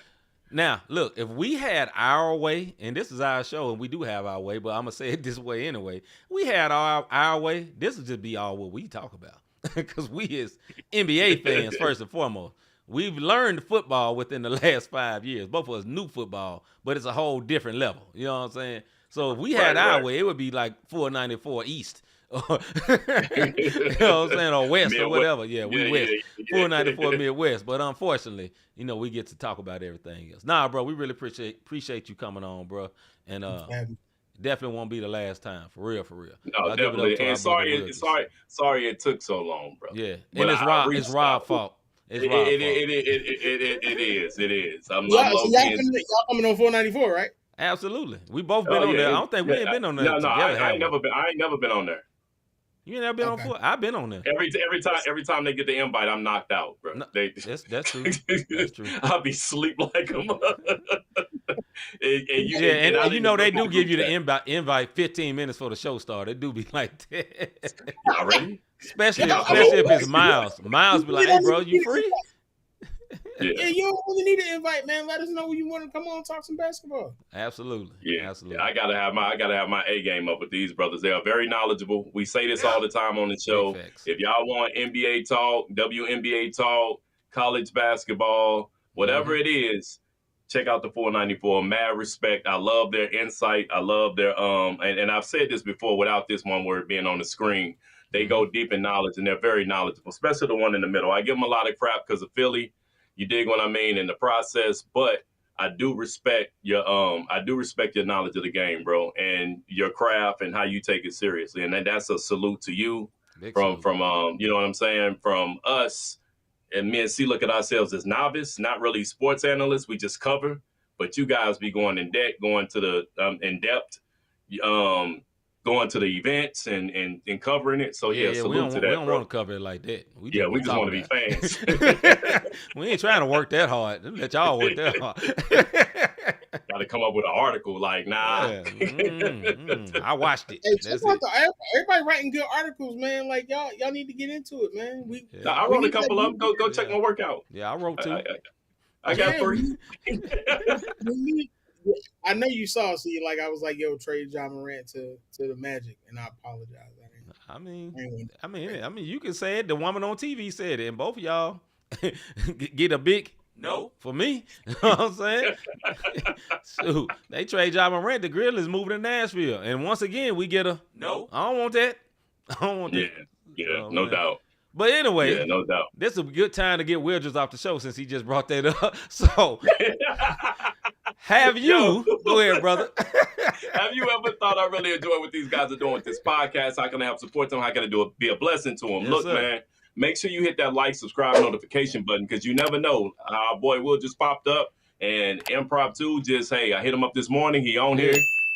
Now, look, if we had our way, and this is our show, and we do have our way, but I'm going to say it this way anyway. We had our way, this would just be all what we talk about. Because we is NBA fans, first and foremost. We've learned football within the last 5 years. Both of us knew football, but it's a whole different level. You know what I'm saying? So if we had our way, it would be like 494 East. You know what I'm saying? Or West or whatever. Yeah, we West. 494 Midwest. But unfortunately, we get to talk about everything else. Nah, bro, we really appreciate you coming on, bro. And definitely won't be the last time. For real, for real. No, definitely. And sorry it took so long, bro. Yeah, but and it's Rob's fault. It's Rob's fault. It is. I'm y'all coming on 494, right? Absolutely. We both been on there. I don't think we ain't been on there together. I ain't never been on there. You ain't never been on 4? I've been on there. Every time they get the invite, I'm knocked out, bro. No, that's true. That's true. I'll be sleep like a mother. and you know they do give you the invite 15 minutes before the show starts. They do be like that. Y'all ready? Especially if it's Miles. Miles be like, "Hey, bro, you free?" Yeah, you don't really need an invite, man. Let us know when you want to come on and talk some basketball. Absolutely. Yeah, absolutely. Yeah, I gotta have my A game up with these brothers. They are very knowledgeable. We say this all the time on the show. If y'all want NBA talk, WNBA talk, college basketball, whatever it is, check out the 494. Mad respect. I love their insight. I love their and I've said this before without this one word being on the screen. They go deep in knowledge and they're very knowledgeable, especially the one in the middle. I give them a lot of crap because of Philly. You dig what I mean in the process, but I do respect your knowledge of the game, bro, and your craft and how you take it seriously. And that's a salute to you from you know what I'm saying, from us. And me and C look at ourselves as novice, not really sports analysts. We just cover, but you guys be going in depth, going to the in depth, going to the events and covering it. So yeah, salute to that, we don't bro. Want to cover it like that. We just want to be fans. We ain't trying to work that hard. Let y'all work that hard. Got to come up with an article like, nah. Yeah. I watched it. Hey, everybody writing good articles, man. Like y'all need to get into it, man. I wrote a couple of them. Go check my workout. Yeah, I wrote 2. I got 3. I know you saw. See, like I was like, "Yo, trade John Morant to the Magic," and I apologize. I mean, you can say it. The woman on TV said it, and both of y'all get a big no for me. You know what I'm saying? So they trade John Morant. The Grizzlies moving to Nashville, and once again we get a no. I don't want that. I don't want that. Yeah, no doubt. But anyway, no doubt. This is a good time to get Wilders off the show since he just brought that up. So, have you? Go ahead, brother. Have you ever thought I really enjoy what these guys are doing with this podcast? How can I help support them? How can I be a blessing to them? Yes, Look, sir. Man, make sure you hit that like, subscribe, notification button because you never know. Our boy Will just popped up and Impromptu just, hey, I hit him up this morning. He on here.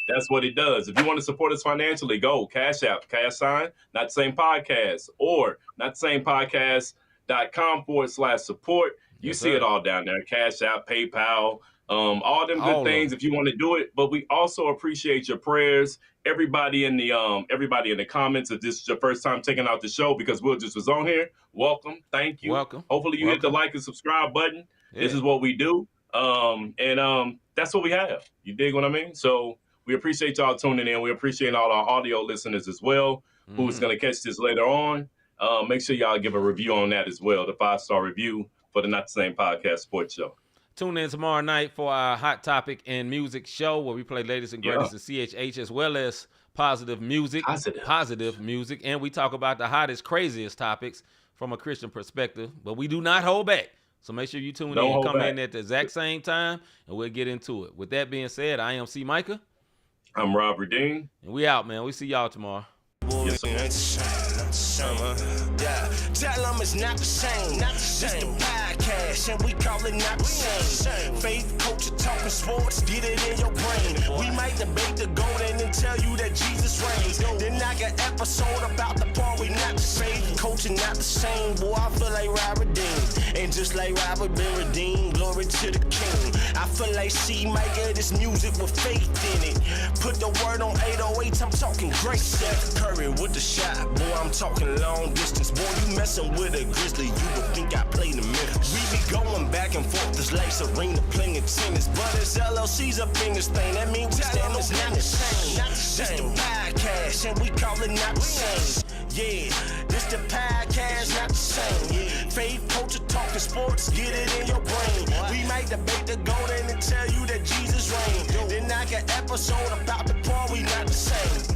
That's what he does. If you want to support us financially, go Cash App, #, Not the Same Podcast, or notthessamepodcast.com/support. You see it all down there. Cash App, PayPal, all them good things if you want to do it. But we also appreciate your prayers. Everybody in the comments, if this is your first time checking out the show because Will just was on here, welcome. Thank you. Welcome. Hopefully you hit the like and subscribe button. Yeah. This is what we do. That's what we have. You dig what I mean? So we appreciate y'all tuning in. We appreciate all our audio listeners as well, who's going to catch this later on. Make sure y'all give a review on that as well, the 5-star review for the Not the Same Podcast Sports Show. Tune in tomorrow night for our Hot Topic and Music show where we play latest and greatest of CHH as well as positive music. Positive music. And we talk about the hottest, craziest topics from a Christian perspective. But we do not hold back. So make sure you tune in, come in at the exact same time, and we'll get into it. With that being said, I am C-Micah. I'm Robert Dean. And we out, man. We see y'all tomorrow. Yes, yeah, tell them it's not the same. This the podcast, and we call it not the same. Faith, culture, talking sports, get it in your brain. We might debate the golden and tell you that Jesus reigns. Then I got episode about the part we not the same. Culture not the same. Boy, I feel like Robert Dean, and just like Robert been redeemed, glory to the King. I feel like C-Micah, this music with faith in it. Put the word on 808, I'm talking great. Steph Curry with the shot, boy, I'm talking long distance. Boy, you messing with a Grizzly, you would think I played in Memphis. We be going back and forth, this Lace Arena playing tennis. But it's LLC's up in this thing, that means we stand is not the same. This the podcast, and we call it not the same. Yeah, this the podcast, not the same. Faith, culture, talking sports, get it in your brain. We might debate the golden and tell you that Jesus reigns. Then I got episode about the part we not the same.